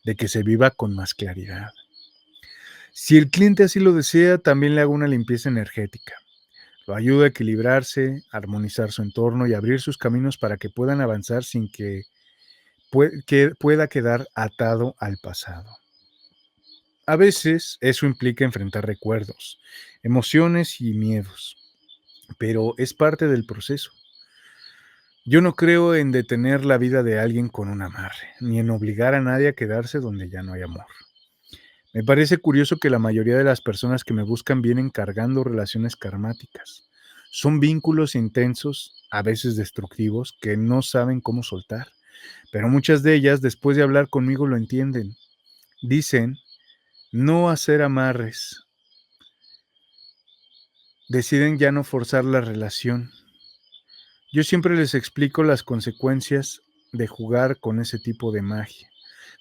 de que se viva con más claridad. Si el cliente así lo desea, también le hago una limpieza energética. Lo ayuda a equilibrarse, a armonizar su entorno y abrir sus caminos para que puedan avanzar sin que pueda quedar atado al pasado. A veces eso implica enfrentar recuerdos, emociones y miedos, pero es parte del proceso. Yo no creo en detener la vida de alguien con un amarre, ni en obligar a nadie a quedarse donde ya no hay amor. Me parece curioso que la mayoría de las personas que me buscan vienen cargando relaciones karmáticas. Son vínculos intensos, a veces destructivos, que no saben cómo soltar. Pero muchas de ellas, después de hablar conmigo, lo entienden. Dicen no hacer amarres. Deciden ya no forzar la relación. Yo siempre les explico las consecuencias de jugar con ese tipo de magia.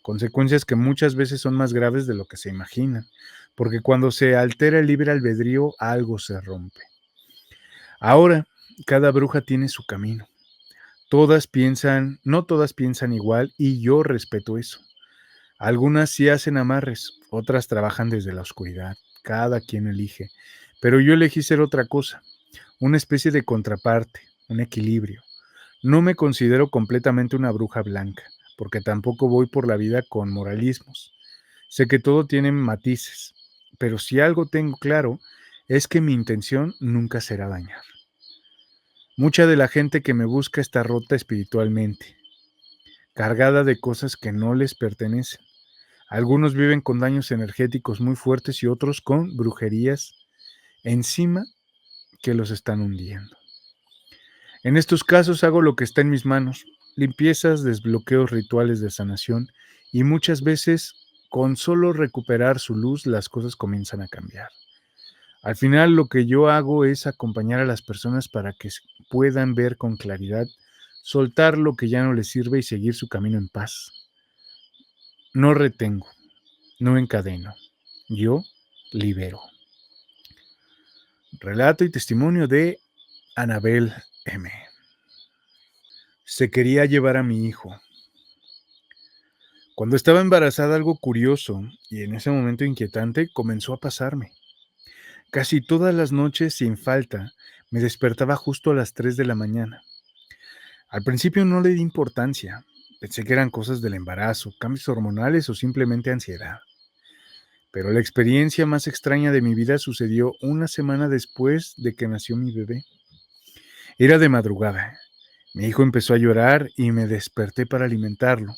Consecuencias que muchas veces son más graves de lo que se imaginan, porque cuando se altera el libre albedrío, algo se rompe. Ahora, cada bruja tiene su camino. No todas piensan igual y yo respeto eso. Algunas sí hacen amarres, otras trabajan desde la oscuridad, cada quien elige. Pero yo elegí ser otra cosa, una especie de contraparte, un equilibrio. No me considero completamente una bruja blanca, porque tampoco voy por la vida con moralismos. Sé que todo tiene matices, pero si algo tengo claro es que mi intención nunca será dañar. Mucha de la gente que me busca está rota espiritualmente, cargada de cosas que no les pertenecen. Algunos viven con daños energéticos muy fuertes y otros con brujerías encima que los están hundiendo. En estos casos hago lo que está en mis manos, limpiezas, desbloqueos, rituales de sanación y muchas veces con solo recuperar su luz las cosas comienzan a cambiar. Al final lo que yo hago es acompañar a las personas para que puedan ver con claridad, soltar lo que ya no les sirve y seguir su camino en paz. No retengo, no encadeno, yo libero. Relato y testimonio de Anabel M. Se quería llevar a mi hijo. Cuando estaba embarazada, algo curioso y en ese momento inquietante comenzó a pasarme. Casi todas las noches, sin falta, me despertaba justo a las 3 de la mañana. Al principio no le di importancia. Pensé que eran cosas del embarazo, cambios hormonales o simplemente ansiedad. Pero la experiencia más extraña de mi vida sucedió una semana después de que nació mi bebé. Era de madrugada. Mi hijo empezó a llorar y me desperté para alimentarlo.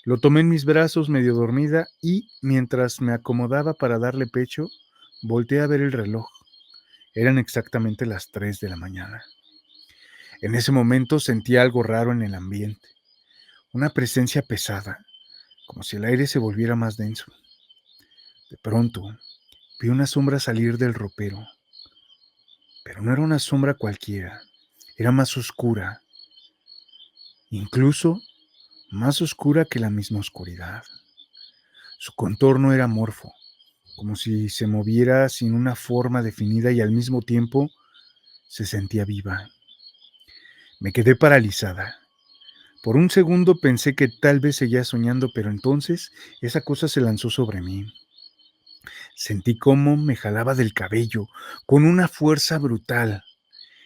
Lo tomé en mis brazos medio dormida y, mientras me acomodaba para darle pecho, volteé a ver el reloj. Eran exactamente las 3 de la mañana. En ese momento sentí algo raro en el ambiente, una presencia pesada, como si el aire se volviera más denso. De pronto, vi una sombra salir del ropero, pero no era una sombra cualquiera, era más oscura, incluso más oscura que la misma oscuridad. Su contorno era amorfo, como si se moviera sin una forma definida y al mismo tiempo se sentía viva. Me quedé paralizada. Por un segundo pensé que tal vez seguía soñando, pero entonces esa cosa se lanzó sobre mí. Sentí cómo me jalaba del cabello, con una fuerza brutal,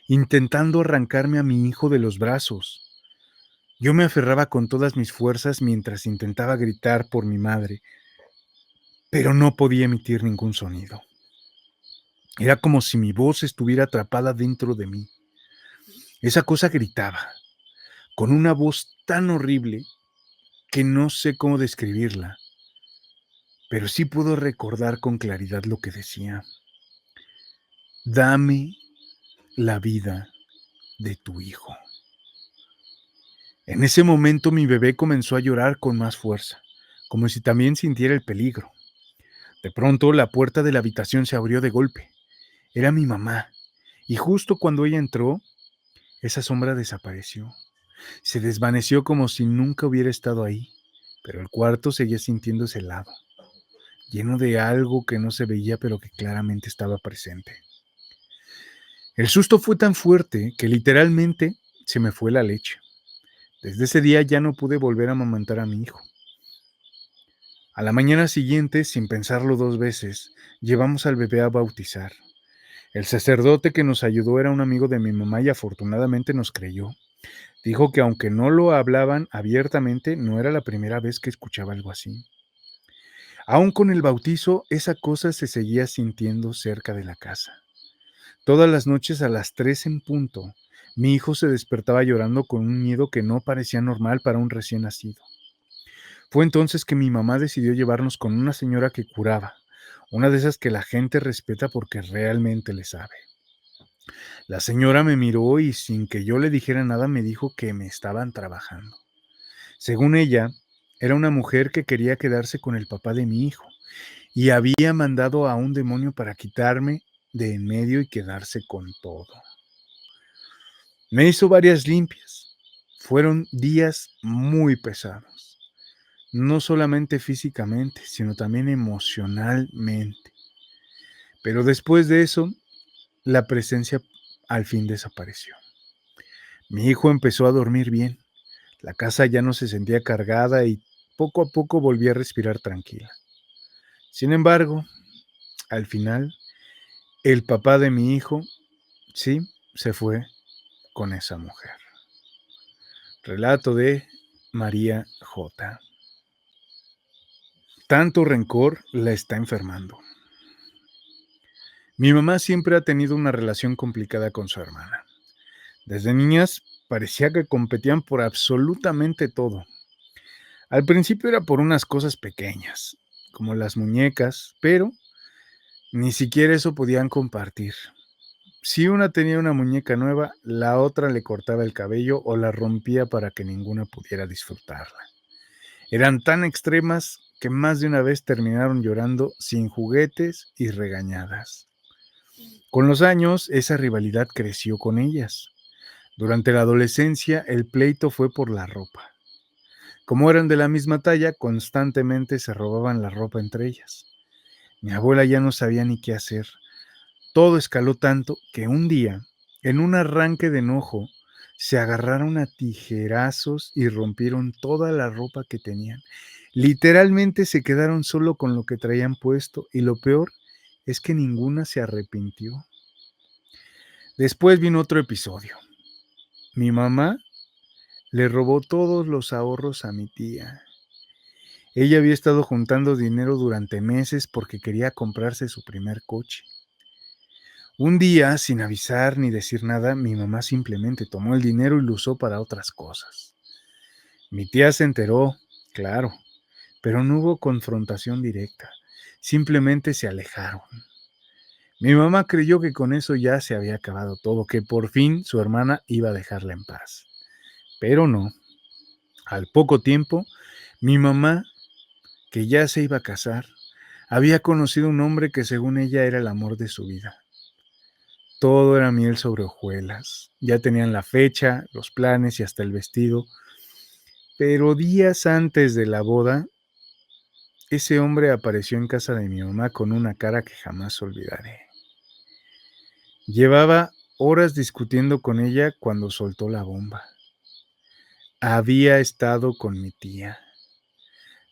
intentando arrancarme a mi hijo de los brazos. Yo me aferraba con todas mis fuerzas mientras intentaba gritar por mi madre, pero no podía emitir ningún sonido. Era como si mi voz estuviera atrapada dentro de mí. Esa cosa gritaba, con una voz tan horrible que no sé cómo describirla, pero sí puedo recordar con claridad lo que decía. Dame la vida de tu hijo. En ese momento mi bebé comenzó a llorar con más fuerza, como si también sintiera el peligro. De pronto la puerta de la habitación se abrió de golpe. Era mi mamá, y justo cuando ella entró, esa sombra desapareció. Se desvaneció como si nunca hubiera estado ahí, pero el cuarto seguía sintiéndose helado, lleno de algo que no se veía pero que claramente estaba presente. El susto fue tan fuerte que literalmente se me fue la leche. Desde ese día ya no pude volver a amamantar a mi hijo. A la mañana siguiente, sin pensarlo dos veces, llevamos al bebé a bautizar. El sacerdote que nos ayudó era un amigo de mi mamá y afortunadamente nos creyó. Dijo que aunque no lo hablaban abiertamente, no era la primera vez que escuchaba algo así. Aún con el bautizo, esa cosa se seguía sintiendo cerca de la casa. Todas las noches a las 3 en punto, mi hijo se despertaba llorando con un miedo que no parecía normal para un recién nacido. Fue entonces que mi mamá decidió llevarnos con una señora que curaba, una de esas que la gente respeta porque realmente le sabe. La señora me miró y sin que yo le dijera nada me dijo que me estaban trabajando. Según ella, era una mujer que quería quedarse con el papá de mi hijo y había mandado a un demonio para quitarme de en medio y quedarse con todo. Me hizo varias limpias. Fueron días muy pesados, no solamente físicamente, sino también emocionalmente. Pero después de eso, la presencia al fin desapareció. Mi hijo empezó a dormir bien. La casa ya no se sentía cargada y poco a poco volví a respirar tranquila. Sin embargo, al final, el papá de mi hijo, sí, se fue con esa mujer. Relato de María J. Tanto rencor la está enfermando. Mi mamá siempre ha tenido una relación complicada con su hermana. Desde niñas parecía que competían por absolutamente todo. Al principio era por unas cosas pequeñas, como las muñecas, pero ni siquiera eso podían compartir. Si una tenía una muñeca nueva, la otra le cortaba el cabello o la rompía para que ninguna pudiera disfrutarla. Eran tan extremas que más de una vez terminaron llorando sin juguetes y regañadas. Con los años, esa rivalidad creció con ellas. Durante la adolescencia, el pleito fue por la ropa. Como eran de la misma talla, constantemente se robaban la ropa entre ellas. Mi abuela ya no sabía ni qué hacer. Todo escaló tanto que un día, en un arranque de enojo, se agarraron a tijerazos y rompieron toda la ropa que tenían. Literalmente se quedaron solo con lo que traían puesto y lo peor es que ninguna se arrepintió. Después vino otro episodio. Mi mamá le robó todos los ahorros a mi tía. Ella había estado juntando dinero durante meses porque quería comprarse su primer coche. Un día, sin avisar ni decir nada, mi mamá simplemente tomó el dinero y lo usó para otras cosas. Mi tía se enteró, claro, pero no hubo confrontación directa. Simplemente se alejaron. Mi mamá creyó que con eso ya se había acabado todo, que por fin su hermana iba a dejarla en paz. Pero no. Al poco tiempo, mi mamá, que ya se iba a casar, había conocido un hombre que según ella era el amor de su vida. Todo era miel sobre hojuelas. Ya tenían la fecha, los planes y hasta el vestido. Pero días antes de la boda, ese hombre apareció en casa de mi mamá con una cara que jamás olvidaré. Llevaba horas discutiendo con ella cuando soltó la bomba. Había estado con mi tía.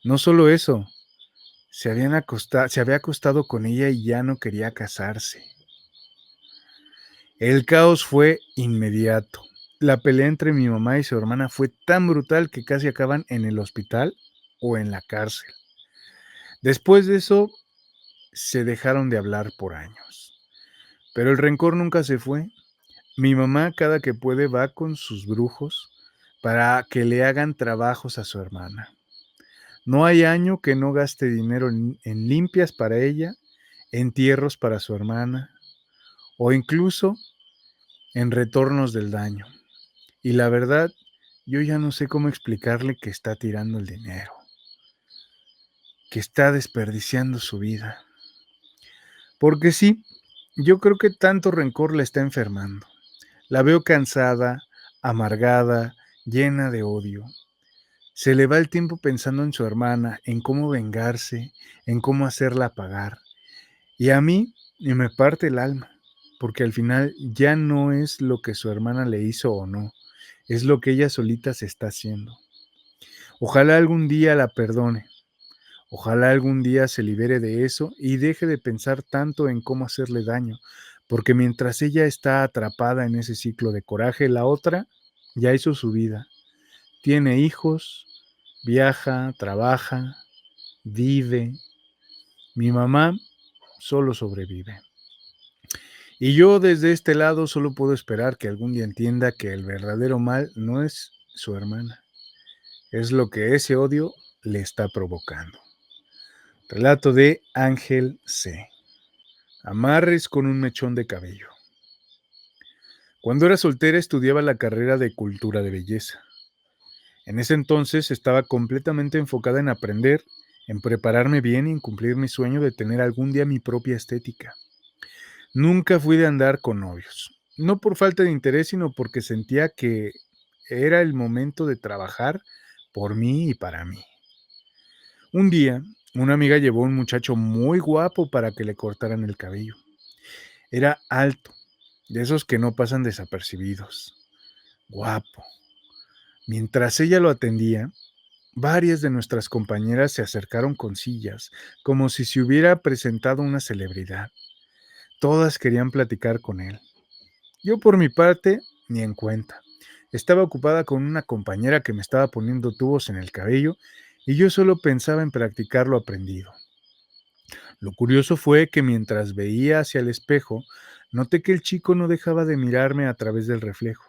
No solo eso, se había acostado con ella y ya no quería casarse. El caos fue inmediato. La pelea entre mi mamá y su hermana fue tan brutal que casi acaban en el hospital o en la cárcel. Después de eso, se dejaron de hablar por años. Pero el rencor nunca se fue. Mi mamá cada que puede va con sus brujos para que le hagan trabajos a su hermana. No hay año que no gaste dinero en limpias para ella, entierros para su hermana o incluso en retornos del daño. Y la verdad, yo ya no sé cómo explicarle que está tirando el dinero, que está desperdiciando su vida. Porque sí, yo creo que tanto rencor la está enfermando. La veo cansada, amargada, llena de odio. Se le va el tiempo pensando en su hermana, en cómo vengarse, en cómo hacerla pagar. Y a mí me parte el alma, porque al final ya no es lo que su hermana le hizo o no, es lo que ella solita se está haciendo. Ojalá algún día la perdone, ojalá algún día se libere de eso y deje de pensar tanto en cómo hacerle daño, porque mientras ella está atrapada en ese ciclo de coraje, la otra ya hizo su vida, tiene hijos, viaja, trabaja, vive. Mi mamá solo sobrevive. Y yo desde este lado solo puedo esperar que algún día entienda que el verdadero mal no es su hermana, es lo que ese odio le está provocando. Relato de Ángel C. Amarres con un mechón de cabello. Cuando era soltera estudiaba la carrera de cultura de belleza. En ese entonces estaba completamente enfocada en aprender, en prepararme bien y en cumplir mi sueño de tener algún día mi propia estética. Nunca fui de andar con novios, no por falta de interés, sino porque sentía que era el momento de trabajar por mí y para mí. Un día, una amiga llevó a un muchacho muy guapo para que le cortaran el cabello. Era alto, de esos que no pasan desapercibidos. Guapo. Mientras ella lo atendía, varias de nuestras compañeras se acercaron con sillas, como si se hubiera presentado una celebridad. Todas querían platicar con él. Yo por mi parte, ni en cuenta. Estaba ocupada con una compañera que me estaba poniendo tubos en el cabello y yo solo pensaba en practicar lo aprendido. Lo curioso fue que mientras veía hacia el espejo, noté que el chico no dejaba de mirarme a través del reflejo.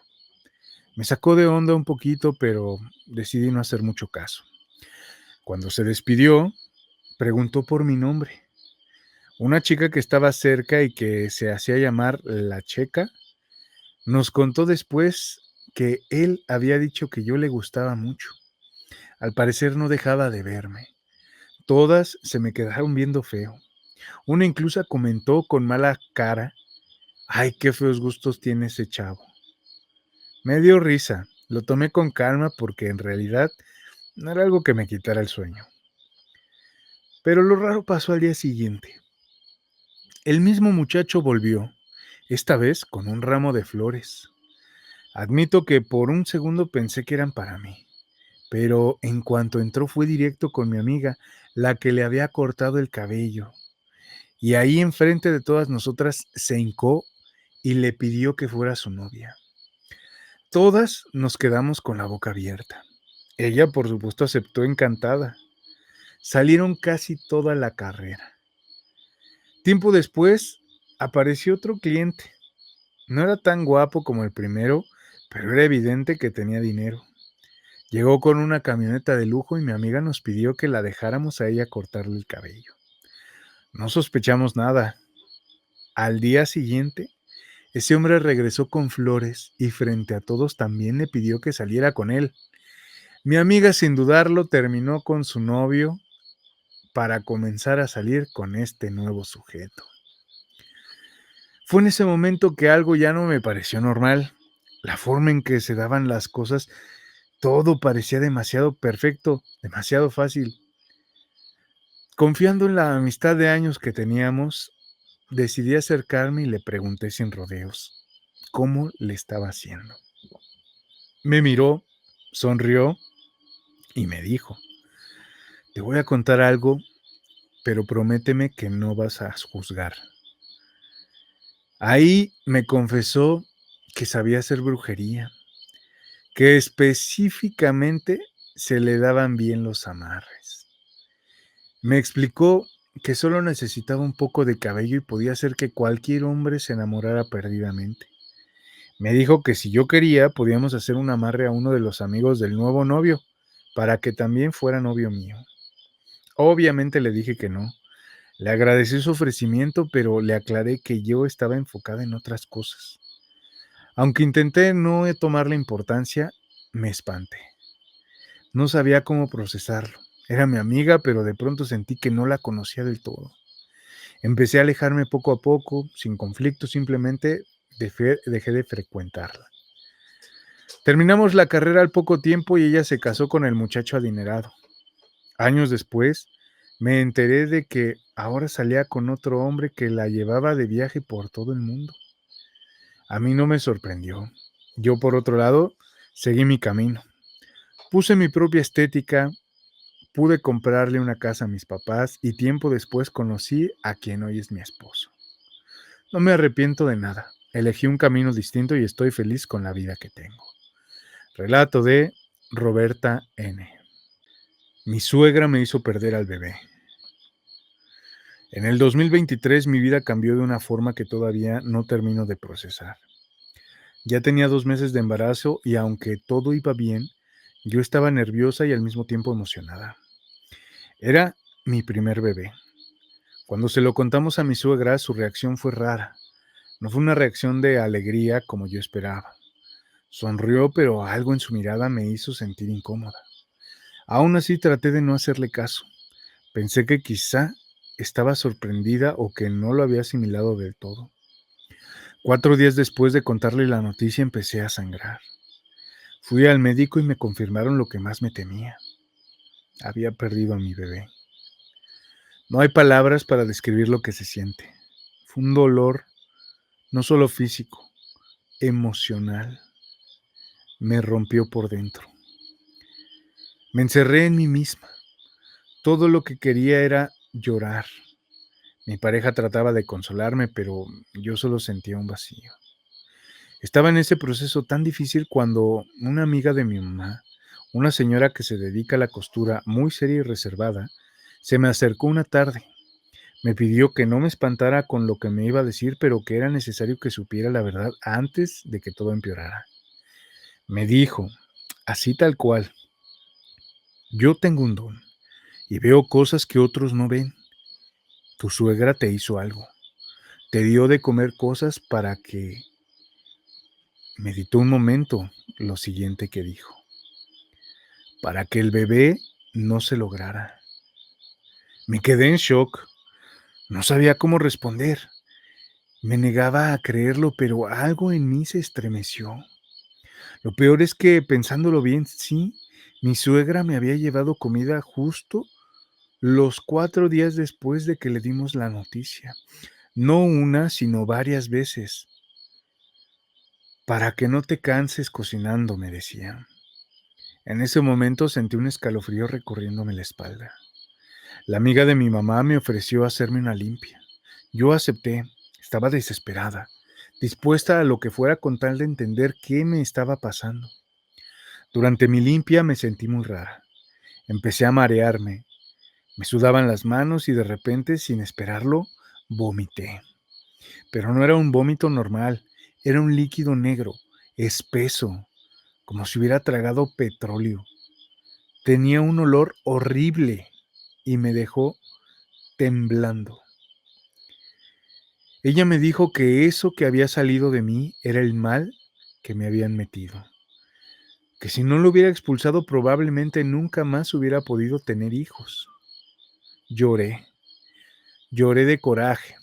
Me sacó de onda un poquito, pero decidí no hacer mucho caso. Cuando se despidió, preguntó por mi nombre. Una chica que estaba cerca y que se hacía llamar La Checa nos contó después que él había dicho que yo le gustaba mucho. Al parecer no dejaba de verme. Todas se me quedaron viendo feo. Una incluso comentó con mala cara: "Ay, qué feos gustos tiene ese chavo". Me dio risa, lo tomé con calma porque en realidad no era algo que me quitara el sueño. Pero lo raro pasó al día siguiente. El mismo muchacho volvió, esta vez con un ramo de flores. Admito que por un segundo pensé que eran para mí, pero en cuanto entró fue directo con mi amiga, la que le había cortado el cabello, y ahí enfrente de todas nosotras se hincó y le pidió que fuera su novia. Todas nos quedamos con la boca abierta. Ella, por supuesto, aceptó encantada. Salieron casi toda la carrera. Tiempo después, apareció otro cliente. No era tan guapo como el primero, pero era evidente que tenía dinero. Llegó con una camioneta de lujo y mi amiga nos pidió que la dejáramos a ella cortarle el cabello. No sospechamos nada. Al día siguiente, ese hombre regresó con flores y frente a todos también le pidió que saliera con él. Mi amiga, sin dudarlo, terminó con su novio para comenzar a salir con este nuevo sujeto. Fue en ese momento que algo ya no me pareció normal. La forma en que se daban las cosas, todo parecía demasiado perfecto, demasiado fácil. Confiando en la amistad de años que teníamos, decidí acercarme y le pregunté sin rodeos cómo le estaba haciendo. Me miró, sonrió y me dijo: "Te voy a contar algo, pero prométeme que no vas a juzgar". Ahí me confesó que sabía hacer brujería, que específicamente se le daban bien los amarres. Me explicó que solo necesitaba un poco de cabello y podía hacer que cualquier hombre se enamorara perdidamente. Me dijo que si yo quería, podíamos hacer un amarre a uno de los amigos del nuevo novio, para que también fuera novio mío. Obviamente le dije que no. Le agradecí su ofrecimiento, pero le aclaré que yo estaba enfocada en otras cosas. Aunque intenté no tomarle importancia, me espanté. No sabía cómo procesarlo. Era mi amiga, pero de pronto sentí que no la conocía del todo. Empecé a alejarme poco a poco, sin conflicto, simplemente dejé de frecuentarla. Terminamos la carrera al poco tiempo y ella se casó con el muchacho adinerado. Años después, me enteré de que ahora salía con otro hombre que la llevaba de viaje por todo el mundo. A mí no me sorprendió. Yo, por otro lado, seguí mi camino. Puse mi propia estética, pude comprarle una casa a mis papás y tiempo después conocí a quien hoy es mi esposo. No me arrepiento de nada. Elegí un camino distinto y estoy feliz con la vida que tengo. Relato de Roberta N. Mi suegra me hizo perder al bebé. En el 2023 mi vida cambió de una forma que todavía no termino de procesar. Ya tenía 2 meses de embarazo y aunque todo iba bien, yo estaba nerviosa y al mismo tiempo emocionada. Era mi primer bebé. Cuando se lo contamos a mi suegra, su reacción fue rara. No fue una reacción de alegría como yo esperaba. Sonrió, pero algo en su mirada me hizo sentir incómoda. Aún así traté de no hacerle caso. Pensé que quizá estaba sorprendida o que no lo había asimilado del todo. 4 días después de contarle la noticia empecé a sangrar. Fui al médico y me confirmaron lo que más me temía. Había perdido a mi bebé. No hay palabras para describir lo que se siente. Fue un dolor no solo físico, emocional. Me rompió por dentro. Me encerré en mí misma. Todo lo que quería era llorar. Mi pareja trataba de consolarme, pero yo solo sentía un vacío. Estaba en ese proceso tan difícil cuando una amiga de mi mamá, una señora que se dedica a la costura, muy seria y reservada, se me acercó una tarde. Me pidió que no me espantara con lo que me iba a decir, pero que era necesario que supiera la verdad antes de que todo empeorara. Me dijo, así tal cual: "Yo tengo un don. y veo cosas que otros no ven. Tu suegra te hizo algo, te dio de comer cosas para que... Meditó un momento lo siguiente que dijo, para que el bebé no se lograra. Me quedé en shock, no sabía cómo responder. Me negaba a creerlo, pero algo en mí se estremeció. Lo peor es que, pensándolo bien, sí, mi suegra me había llevado comida justo los 4 días después de que le dimos la noticia. No una, sino varias veces. Para que no te canses cocinando, me decía. En ese momento sentí un escalofrío recorriéndome la espalda. La amiga de mi mamá me ofreció hacerme una limpia. Yo acepté, estaba desesperada, dispuesta a lo que fuera con tal de entender qué me estaba pasando. Durante mi limpia me sentí muy rara. Empecé a marearme, me sudaban las manos y de repente, sin esperarlo, vomité. Pero no era un vómito normal, era un líquido negro, espeso, como si hubiera tragado petróleo. Tenía un olor horrible y me dejó temblando. Ella me dijo que eso que había salido de mí era el mal que me habían metido, que si no lo hubiera expulsado probablemente nunca más hubiera podido tener hijos. Lloré, lloré de coraje,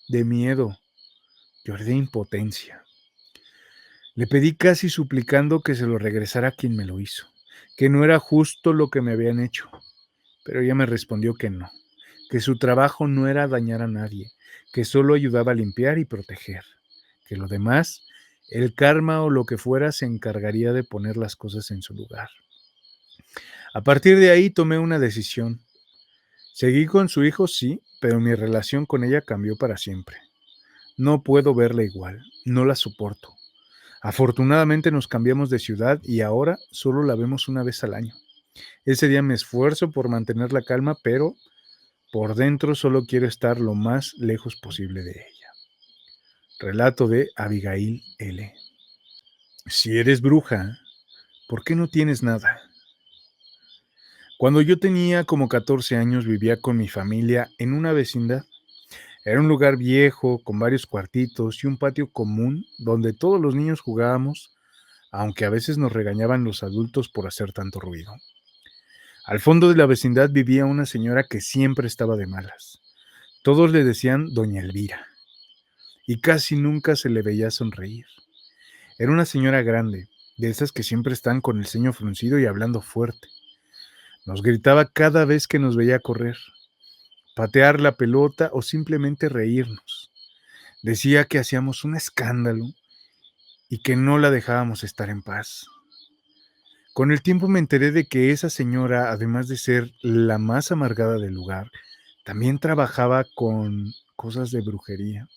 de miedo, lloré de impotencia. Le pedí casi suplicando que se lo regresara a quien me lo hizo, que no era justo lo que me habían hecho, pero ella me respondió que no, que su trabajo no era dañar a nadie, que solo ayudaba a limpiar y proteger, que lo demás, el karma o lo que fuera, se encargaría de poner las cosas en su lugar. A partir de ahí tomé una decisión. Seguí con su hijo, sí, pero mi relación con ella cambió para siempre. No puedo verla igual, no la soporto. Afortunadamente nos cambiamos de ciudad y ahora solo la vemos una vez al año. Ese día me esfuerzo por mantener la calma, pero por dentro solo quiero estar lo más lejos posible de ella. Relato de Abigail L. Si eres bruja, ¿por qué no tienes nada? Cuando yo tenía como 14 años vivía con mi familia en una vecindad. Era un lugar viejo, con varios cuartitos y un patio común donde todos los niños jugábamos, aunque a veces nos regañaban los adultos por hacer tanto ruido. Al fondo de la vecindad vivía una señora que siempre estaba de malas. Todos le decían Doña Elvira, y casi nunca se le veía sonreír. Era una señora grande, de esas que siempre están con el ceño fruncido y hablando fuerte. Nos gritaba cada vez que nos veía correr, patear la pelota o simplemente reírnos. Decía que hacíamos un escándalo y que no la dejábamos estar en paz. Con el tiempo me enteré de que esa señora, además de ser la más amargada del lugar, también trabajaba con cosas de brujería.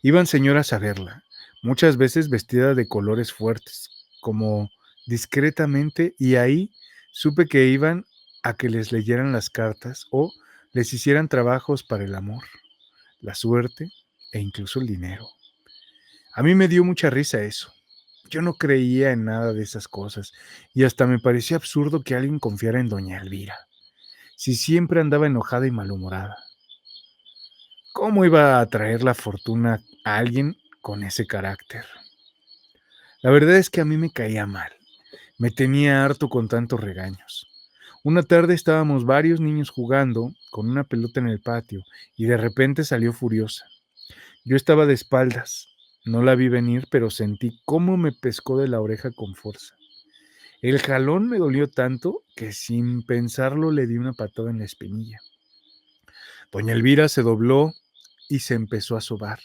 Iban señoras a verla, muchas veces vestida de colores fuertes, como discretamente, y ahí supe que iban a que les leyeran las cartas o les hicieran trabajos para el amor, la suerte e incluso el dinero. A mí me dio mucha risa eso. Yo no creía en nada de esas cosas y hasta me parecía absurdo que alguien confiara en doña Elvira, si siempre andaba enojada y malhumorada. ¿Cómo iba a traer la fortuna a alguien con ese carácter? La verdad es que a mí me caía mal. Me tenía harto con tantos regaños. Una tarde estábamos varios niños jugando con una pelota en el patio y de repente salió furiosa. Yo estaba de espaldas. No la vi venir, pero sentí cómo me pescó de la oreja con fuerza. El jalón me dolió tanto que sin pensarlo le di una patada en la espinilla. Doña Elvira se dobló y se empezó a sobar.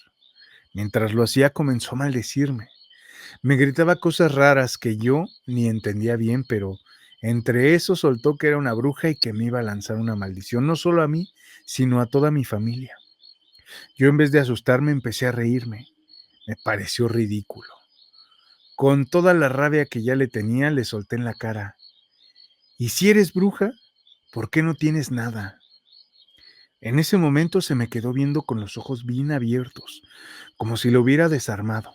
Mientras lo hacía comenzó a maldecirme. Me gritaba cosas raras que yo ni entendía bien, pero entre eso soltó que era una bruja y que me iba a lanzar una maldición, no solo a mí, sino a toda mi familia. Yo en vez de asustarme empecé a reírme. Me pareció ridículo. Con toda la rabia que ya le tenía, le solté en la cara. ¿Y si eres bruja? ¿Por qué no tienes nada? En ese momento se me quedó viendo con los ojos bien abiertos, como si lo hubiera desarmado.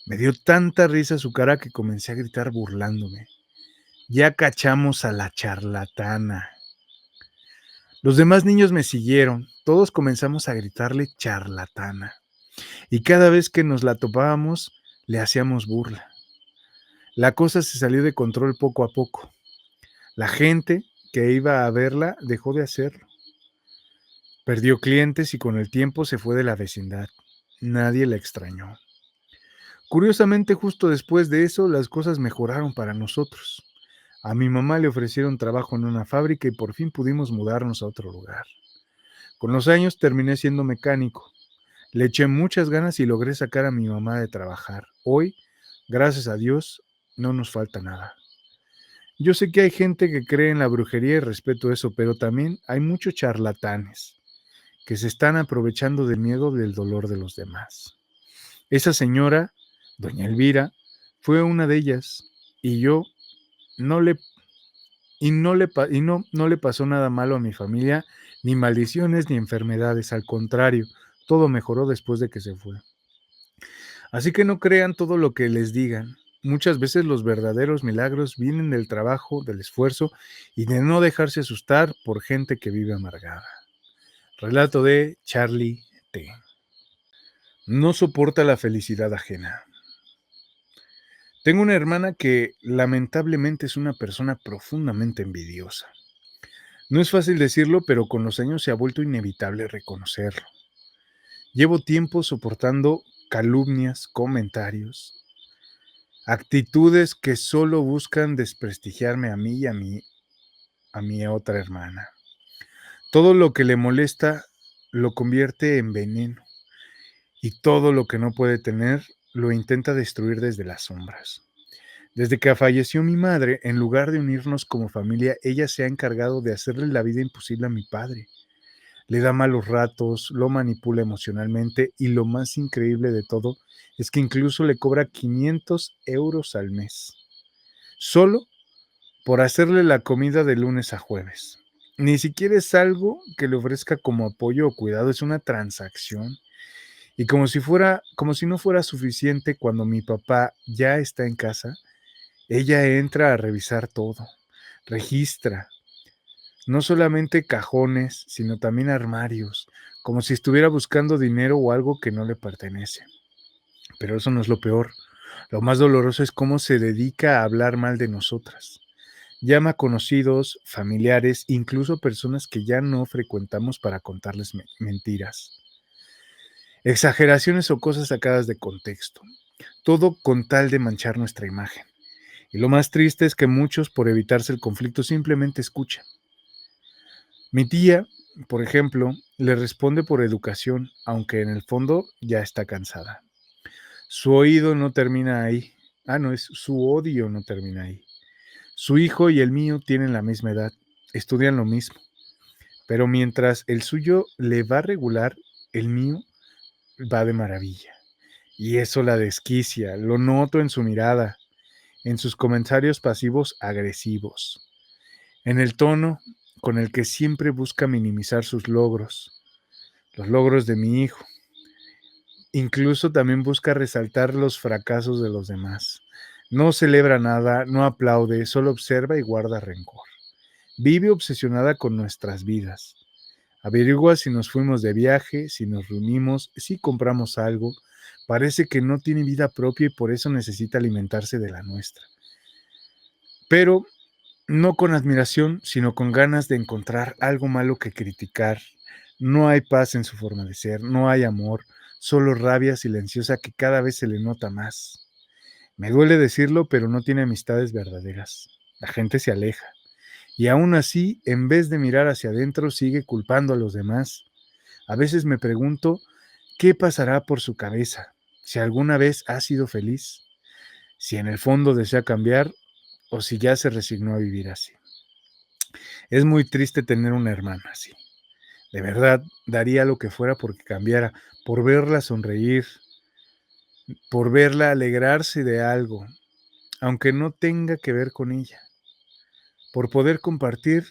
Me dio tanta risa su cara que comencé a gritar burlándome. Ya cachamos a la charlatana. Los demás niños me siguieron, todos comenzamos a gritarle charlatana, y cada vez que nos la topábamos, le hacíamos burla. La cosa se salió de control poco a poco. La gente que iba a verla dejó de hacerlo. Perdió clientes y con el tiempo se fue de la vecindad. Nadie la extrañó. Curiosamente, justo después de eso, las cosas mejoraron para nosotros. A mi mamá le ofrecieron trabajo en una fábrica y por fin pudimos mudarnos a otro lugar. Con los años terminé siendo mecánico. Le eché muchas ganas y logré sacar a mi mamá de trabajar. Hoy, gracias a Dios, no nos falta nada. Yo sé que hay gente que cree en la brujería y respeto eso, pero también hay muchos charlatanes que se están aprovechando del miedo del dolor de los demás. Esa señora, doña Elvira, fue una de ellas y yo no le no le pasó nada malo a mi familia, ni maldiciones ni enfermedades, al contrario, todo mejoró después de que se fue. Así que no crean todo lo que les digan. Muchas veces los verdaderos milagros vienen del trabajo, del esfuerzo y de no dejarse asustar por gente que vive amargada. Relato de Charlie T. No soporta la felicidad ajena. Tengo una hermana que lamentablemente es una persona profundamente envidiosa. No es fácil decirlo, pero con los años se ha vuelto inevitable reconocerlo. Llevo tiempo soportando calumnias, comentarios, actitudes que solo buscan desprestigiarme a mí y a mi otra hermana. Todo lo que le molesta lo convierte en veneno y todo lo que no puede tener lo intenta destruir desde las sombras. Desde que falleció mi madre, en lugar de unirnos como familia, ella se ha encargado de hacerle la vida imposible a mi padre. Le da malos ratos, lo manipula emocionalmente y lo más increíble de todo es que incluso le cobra 500 euros al mes, solo por hacerle la comida de lunes a jueves. Ni siquiera es algo que le ofrezca como apoyo o cuidado, es una transacción. Y como si no fuera suficiente, cuando mi papá ya está en casa, ella entra a revisar todo, registra, no solamente cajones, sino también armarios, como si estuviera buscando dinero o algo que no le pertenece. Pero eso no es lo peor. Lo más doloroso es cómo se dedica a hablar mal de nosotras. Llama a conocidos, familiares, incluso personas que ya no frecuentamos para contarles mentiras. Exageraciones o cosas sacadas de contexto. Todo con tal de manchar nuestra imagen. Y lo más triste es que muchos, por evitarse el conflicto, simplemente escuchan. Mi tía, por ejemplo, le responde por educación, aunque en el fondo ya está cansada. Su oído no termina ahí. No, es su odio no termina ahí. Su hijo y el mío tienen la misma edad, estudian lo mismo, pero mientras el suyo le va regular, el mío va de maravilla. Y eso la desquicia, lo noto en su mirada, en sus comentarios pasivos agresivos, en el tono con el que siempre busca minimizar sus logros, los logros de mi hijo. Incluso también busca resaltar los fracasos de los demás. No celebra nada, no aplaude, solo observa y guarda rencor. Vive obsesionada con nuestras vidas. Averigua si nos fuimos de viaje, si nos reunimos, si compramos algo. Parece que no tiene vida propia y por eso necesita alimentarse de la nuestra. Pero no con admiración, sino con ganas de encontrar algo malo que criticar. No hay paz en su forma de ser, no hay amor, solo rabia silenciosa que cada vez se le nota más. Me duele decirlo, pero no tiene amistades verdaderas. La gente se aleja. Y aún así, en vez de mirar hacia adentro, sigue culpando a los demás. A veces me pregunto, ¿qué pasará por su cabeza? Si alguna vez ha sido feliz, si en el fondo desea cambiar o si ya se resignó a vivir así. Es muy triste tener una hermana así. De verdad, daría lo que fuera porque cambiara, por verla sonreír, por verla alegrarse de algo, aunque no tenga que ver con ella, por poder compartir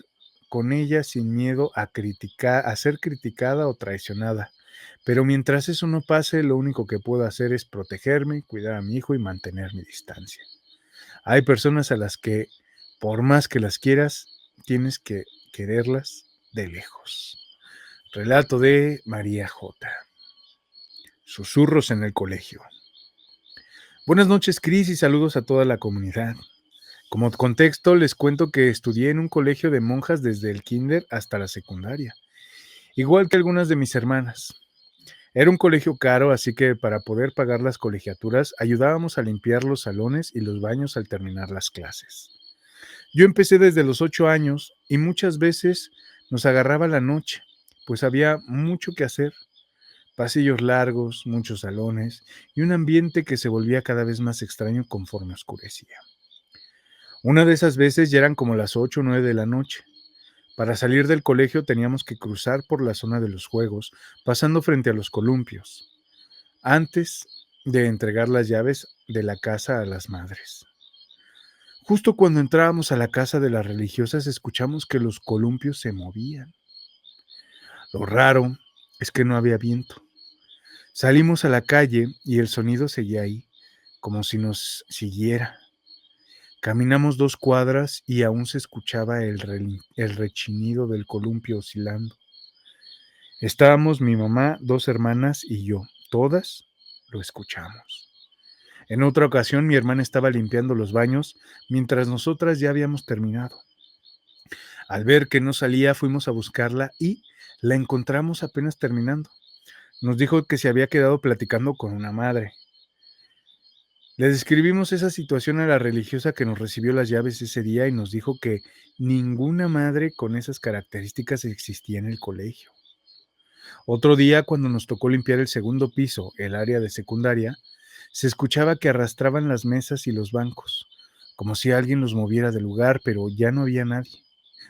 con ella sin miedo a criticar, a ser criticada o traicionada. Pero mientras eso no pase, lo único que puedo hacer es protegerme, cuidar a mi hijo y mantener mi distancia. Hay personas a las que, por más que las quieras, tienes que quererlas de lejos. Relato de María J. Susurros en el colegio. Buenas noches, Cris, y saludos a toda la comunidad. Como contexto, les cuento que estudié en un colegio de monjas desde el kinder hasta la secundaria, igual que algunas de mis hermanas. Era un colegio caro, así que para poder pagar las colegiaturas ayudábamos a limpiar los salones y los baños al terminar las clases. Yo empecé desde los 8 años y muchas veces nos agarraba la noche, pues había mucho que hacer. Pasillos largos, muchos salones y un ambiente que se volvía cada vez más extraño conforme oscurecía. Una de esas veces ya eran como las 8 o 9 de la noche. Para salir del colegio teníamos que cruzar por la zona de los juegos, pasando frente a los columpios, antes de entregar las llaves de la casa a las madres. Justo cuando entrábamos a la casa de las religiosas escuchamos que los columpios se movían. Lo raro es que no había viento. Salimos a la calle y el sonido seguía ahí, como si nos siguiera. Caminamos 2 cuadras y aún se escuchaba el rechinido del columpio oscilando. Estábamos mi mamá, 2 hermanas y yo. Todas lo escuchamos. En otra ocasión mi hermana estaba limpiando los baños mientras nosotras ya habíamos terminado. Al ver que no salía fuimos a buscarla y la encontramos apenas terminando. Nos dijo que se había quedado platicando con una madre. Le describimos esa situación a la religiosa que nos recibió las llaves ese día y nos dijo que ninguna madre con esas características existía en el colegio. Otro día, cuando nos tocó limpiar el segundo piso, el área de secundaria, se escuchaba que arrastraban las mesas y los bancos, como si alguien los moviera del lugar, pero ya no había nadie.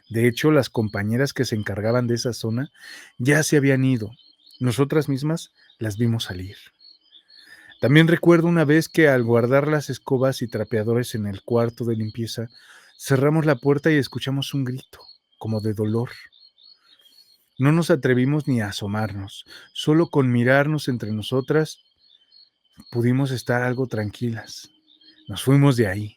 De hecho, las compañeras que se encargaban de esa zona ya se habían ido. Nosotras mismas las vimos salir. También recuerdo una vez que al guardar las escobas y trapeadores en el cuarto de limpieza, cerramos la puerta y escuchamos un grito, como de dolor. No nos atrevimos ni a asomarnos, solo con mirarnos entre nosotras pudimos estar algo tranquilas. Nos fuimos de ahí.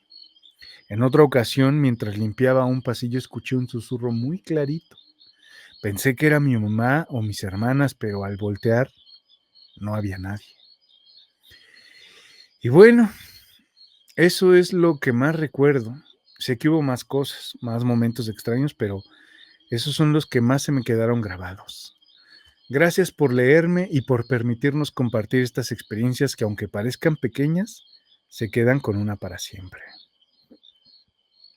En otra ocasión, mientras limpiaba un pasillo, escuché un susurro muy clarito. Pensé que era mi mamá o mis hermanas, pero al voltear no había nadie. Y bueno, eso es lo que más recuerdo. Sé que hubo más cosas, más momentos extraños, pero esos son los que más se me quedaron grabados. Gracias por leerme y por permitirnos compartir estas experiencias que, aunque parezcan pequeñas, se quedan con una para siempre.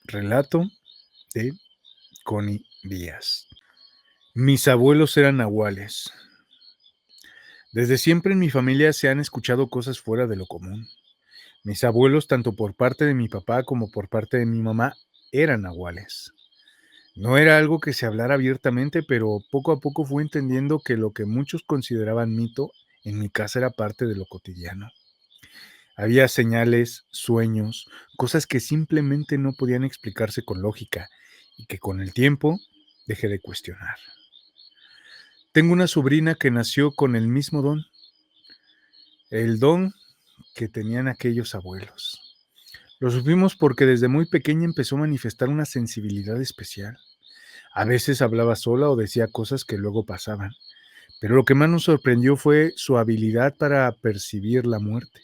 Relato de Connie Díaz. Mis abuelos eran nahuales. Desde siempre en mi familia se han escuchado cosas fuera de lo común. Mis abuelos, tanto por parte de mi papá como por parte de mi mamá, eran nahuales. No era algo que se hablara abiertamente, pero poco a poco fui entendiendo que lo que muchos consideraban mito, en mi casa era parte de lo cotidiano. Había señales, sueños, cosas que simplemente no podían explicarse con lógica y que con el tiempo dejé de cuestionar. Tengo una sobrina que nació con el mismo don, el don que tenían aquellos abuelos. Lo supimos porque desde muy pequeña empezó a manifestar una sensibilidad especial. A veces hablaba sola o decía cosas que luego pasaban, pero lo que más nos sorprendió fue su habilidad para percibir la muerte.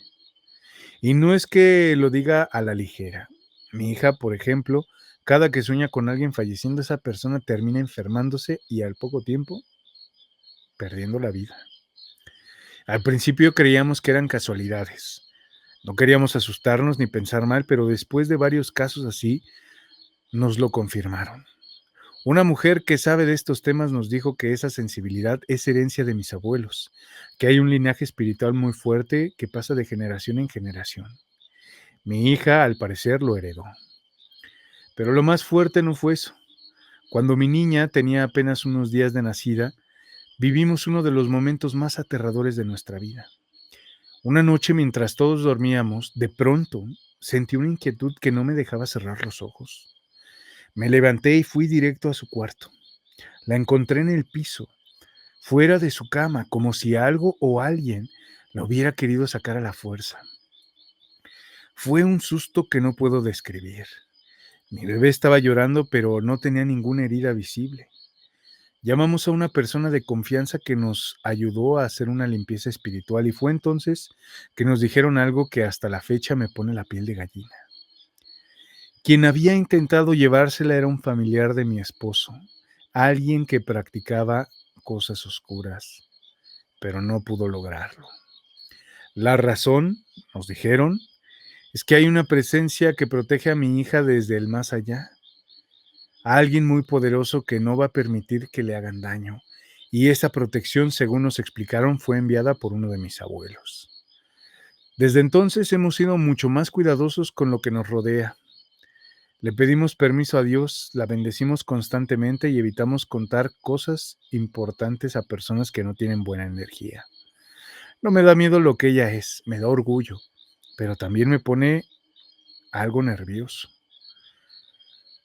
Y no es que lo diga a la ligera. Mi hija, por ejemplo, cada que sueña con alguien falleciendo, esa persona termina enfermándose y al poco tiempo perdiendo la vida. Al principio creíamos que eran casualidades. No queríamos asustarnos ni pensar mal, pero después de varios casos así, nos lo confirmaron. Una mujer que sabe de estos temas nos dijo que esa sensibilidad es herencia de mis abuelos, que hay un linaje espiritual muy fuerte que pasa de generación en generación. Mi hija, al parecer, lo heredó. Pero lo más fuerte no fue eso. Cuando mi niña tenía apenas unos días de nacida, vivimos uno de los momentos más aterradores de nuestra vida. Una noche, mientras todos dormíamos, de pronto sentí una inquietud que no me dejaba cerrar los ojos. Me levanté y fui directo a su cuarto. La encontré en el piso, fuera de su cama, como si algo o alguien la hubiera querido sacar a la fuerza. Fue un susto que no puedo describir. Mi bebé estaba llorando, pero no tenía ninguna herida visible. Llamamos a una persona de confianza que nos ayudó a hacer una limpieza espiritual y fue entonces que nos dijeron algo que hasta la fecha me pone la piel de gallina. Quien había intentado llevársela era un familiar de mi esposo, alguien que practicaba cosas oscuras, pero no pudo lograrlo. La razón, nos dijeron, es que hay una presencia que protege a mi hija desde el más allá, alguien muy poderoso que no va a permitir que le hagan daño, y esa protección, según nos explicaron, fue enviada por uno de mis abuelos. Desde entonces hemos sido mucho más cuidadosos con lo que nos rodea. Le pedimos permiso a Dios, la bendecimos constantemente y evitamos contar cosas importantes a personas que no tienen buena energía. No me da miedo lo que ella es, me da orgullo, pero también me pone algo nervioso.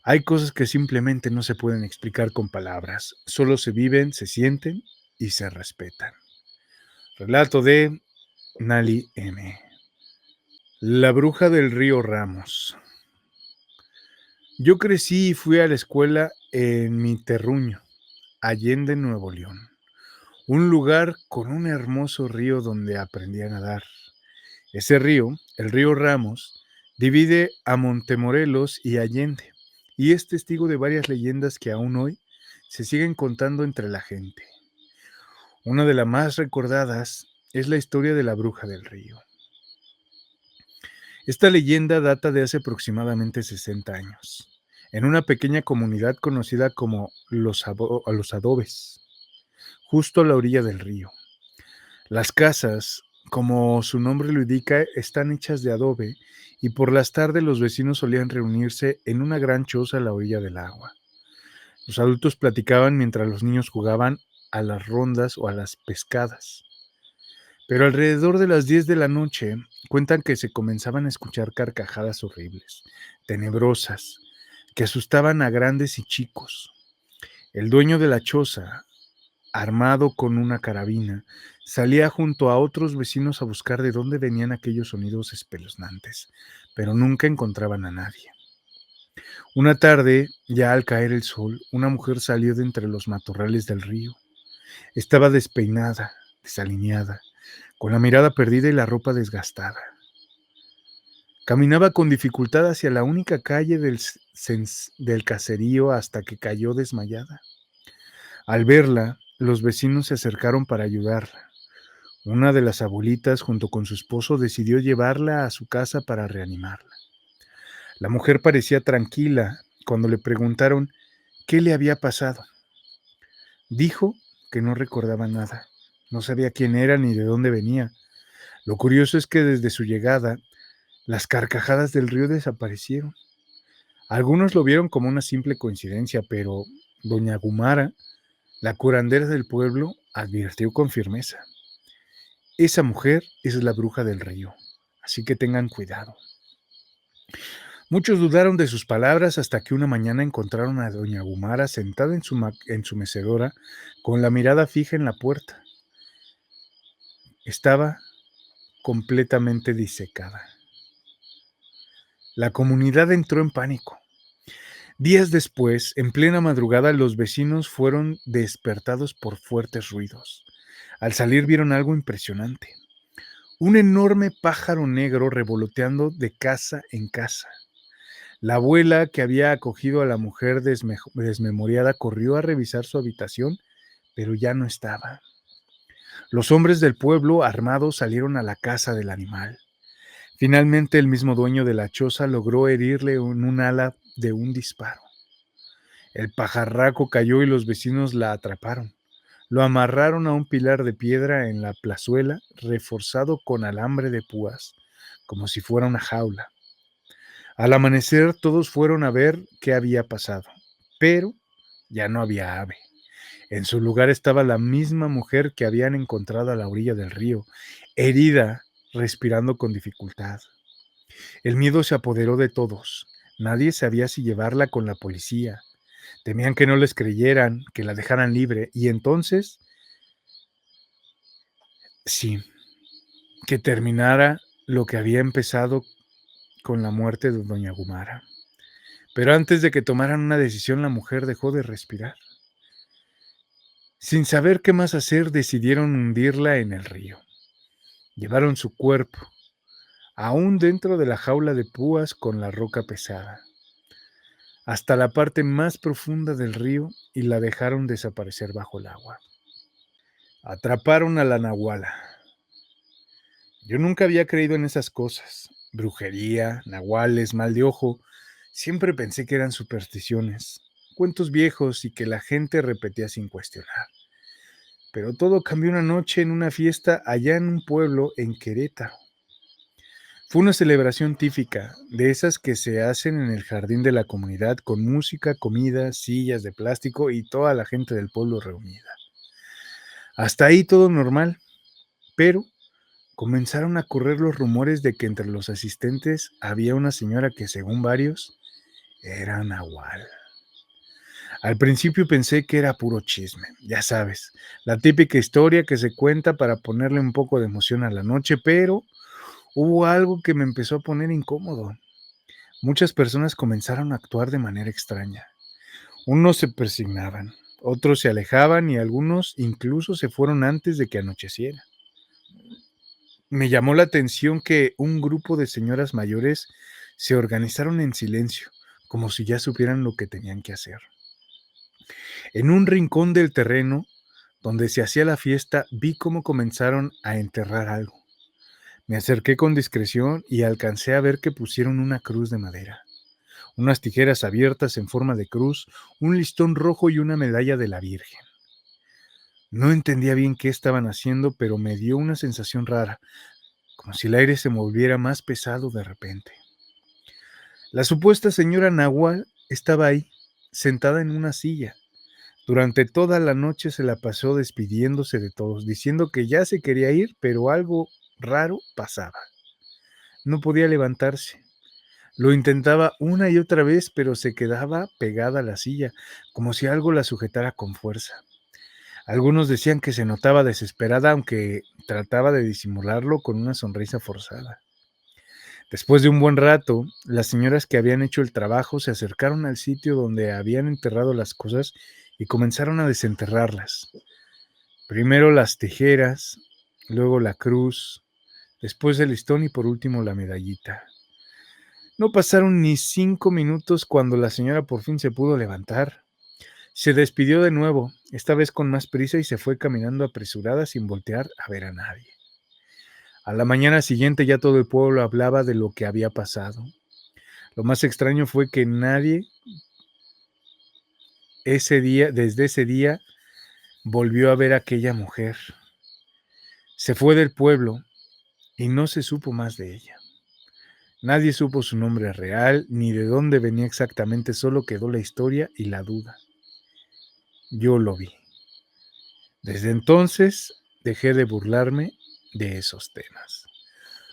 Hay cosas que simplemente no se pueden explicar con palabras, solo se viven, se sienten y se respetan. Relato de Nali M. La bruja del río Ramos. Yo crecí y fui a la escuela en mi terruño, Allende, Nuevo León, un lugar con un hermoso río donde aprendí a nadar. Ese río, el río Ramos, divide a Montemorelos y Allende, y es testigo de varias leyendas que aún hoy se siguen contando entre la gente. Una de las más recordadas es la historia de la bruja del río. Esta leyenda data de hace aproximadamente 60 años, en una pequeña comunidad conocida como los Adobes, justo a la orilla del río. Las casas, como su nombre lo indica, están hechas de adobe y por las tardes los vecinos solían reunirse en una gran choza a la orilla del agua. Los adultos platicaban mientras los niños jugaban a las rondas o a las pescadas. Pero alrededor de las 10 de la noche cuentan que se comenzaban a escuchar carcajadas horribles, tenebrosas, que asustaban a grandes y chicos. El dueño de la choza, armado con una carabina, salía junto a otros vecinos a buscar de dónde venían aquellos sonidos espeluznantes, pero nunca encontraban a nadie. Una tarde, ya al caer el sol, una mujer salió de entre los matorrales del río. Estaba despeinada, desalineada, con la mirada perdida y la ropa desgastada. Caminaba con dificultad hacia la única calle del caserío hasta que cayó desmayada. Al verla, los vecinos se acercaron para ayudarla. Una de las abuelitas, junto con su esposo, decidió llevarla a su casa para reanimarla. La mujer parecía tranquila cuando le preguntaron qué le había pasado. Dijo que no recordaba nada, no sabía quién era ni de dónde venía. Lo curioso es que desde su llegada, las carcajadas del río desaparecieron. Algunos lo vieron como una simple coincidencia, pero doña Gumara, la curandera del pueblo, advirtió con firmeza: esa mujer es la bruja del río, así que tengan cuidado. Muchos dudaron de sus palabras hasta que una mañana encontraron a doña Gumara sentada en su mecedora con la mirada fija en la puerta. Estaba completamente disecada. La comunidad entró en pánico. Días después, en plena madrugada, los vecinos fueron despertados por fuertes ruidos. Al salir vieron algo impresionante: un enorme pájaro negro revoloteando de casa en casa. La abuela, que había acogido a la mujer desmemoriada, corrió a revisar su habitación, pero ya no estaba. Los hombres del pueblo, armados, salieron a la caza del animal. Finalmente, el mismo dueño de la choza logró herirle en un ala de un disparo. El pajarraco cayó y los vecinos la atraparon. Lo amarraron a un pilar de piedra en la plazuela, reforzado con alambre de púas, como si fuera una jaula. Al amanecer todos fueron a ver qué había pasado, pero ya no había ave. En su lugar estaba la misma mujer que habían encontrado a la orilla del río, herida, respirando con dificultad. El miedo se apoderó de todos. Nadie sabía si llevarla con la policía. Temían que no les creyeran, que la dejaran libre, y entonces, sí, que terminara lo que había empezado con la muerte de doña Gumara. Pero antes de que tomaran una decisión, la mujer dejó de respirar. Sin saber qué más hacer, decidieron hundirla en el río. Llevaron su cuerpo, aún dentro de la jaula de púas con la roca pesada, hasta la parte más profunda del río y la dejaron desaparecer bajo el agua. Atraparon a la nahuala. Yo nunca había creído en esas cosas. Brujería, nahuales, mal de ojo. Siempre pensé que eran supersticiones, cuentos viejos y que la gente repetía sin cuestionar. Pero todo cambió una noche en una fiesta allá en un pueblo en Querétaro. Fue una celebración típica, de esas que se hacen en el jardín de la comunidad con música, comida, sillas de plástico y toda la gente del pueblo reunida. Hasta ahí todo normal, pero comenzaron a correr los rumores de que entre los asistentes había una señora que, según varios, era Nahual. Al principio pensé que era puro chisme, ya sabes, la típica historia que se cuenta para ponerle un poco de emoción a la noche, pero hubo algo que me empezó a poner incómodo. Muchas personas comenzaron a actuar de manera extraña. Unos se persignaban, otros se alejaban y algunos incluso se fueron antes de que anocheciera. Me llamó la atención que un grupo de señoras mayores se organizaron en silencio, como si ya supieran lo que tenían que hacer. En un rincón del terreno donde se hacía la fiesta, vi cómo comenzaron a enterrar algo. Me acerqué con discreción y alcancé a ver que pusieron una cruz de madera, unas tijeras abiertas en forma de cruz, un listón rojo y una medalla de la Virgen. No entendía bien qué estaban haciendo, pero me dio una sensación rara, como si el aire se moviera más pesado de repente. La supuesta señora Nahual estaba ahí, sentada en una silla. Durante toda la noche se la pasó despidiéndose de todos, diciendo que ya se quería ir, pero algo raro pasaba. No podía levantarse. Lo intentaba una y otra vez, pero se quedaba pegada a la silla, como si algo la sujetara con fuerza. Algunos decían que se notaba desesperada, aunque trataba de disimularlo con una sonrisa forzada. Después de un buen rato, las señoras que habían hecho el trabajo se acercaron al sitio donde habían enterrado las cosas y comenzaron a desenterrarlas. Primero las tijeras, luego la cruz, después el listón y por último la medallita. No pasaron ni 5 minutos cuando la señora por fin se pudo levantar. Se despidió de nuevo, esta vez con más prisa y se fue caminando apresurada sin voltear a ver a nadie. A la mañana siguiente ya todo el pueblo hablaba de lo que había pasado. Lo más extraño fue que nadie desde ese día, volvió a ver a aquella mujer. Se fue del pueblo y no se supo más de ella. Nadie supo su nombre real ni de dónde venía exactamente, solo quedó la historia y la duda. Yo lo vi. Desde entonces dejé de burlarme de esos temas.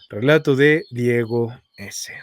Relato de Diego S.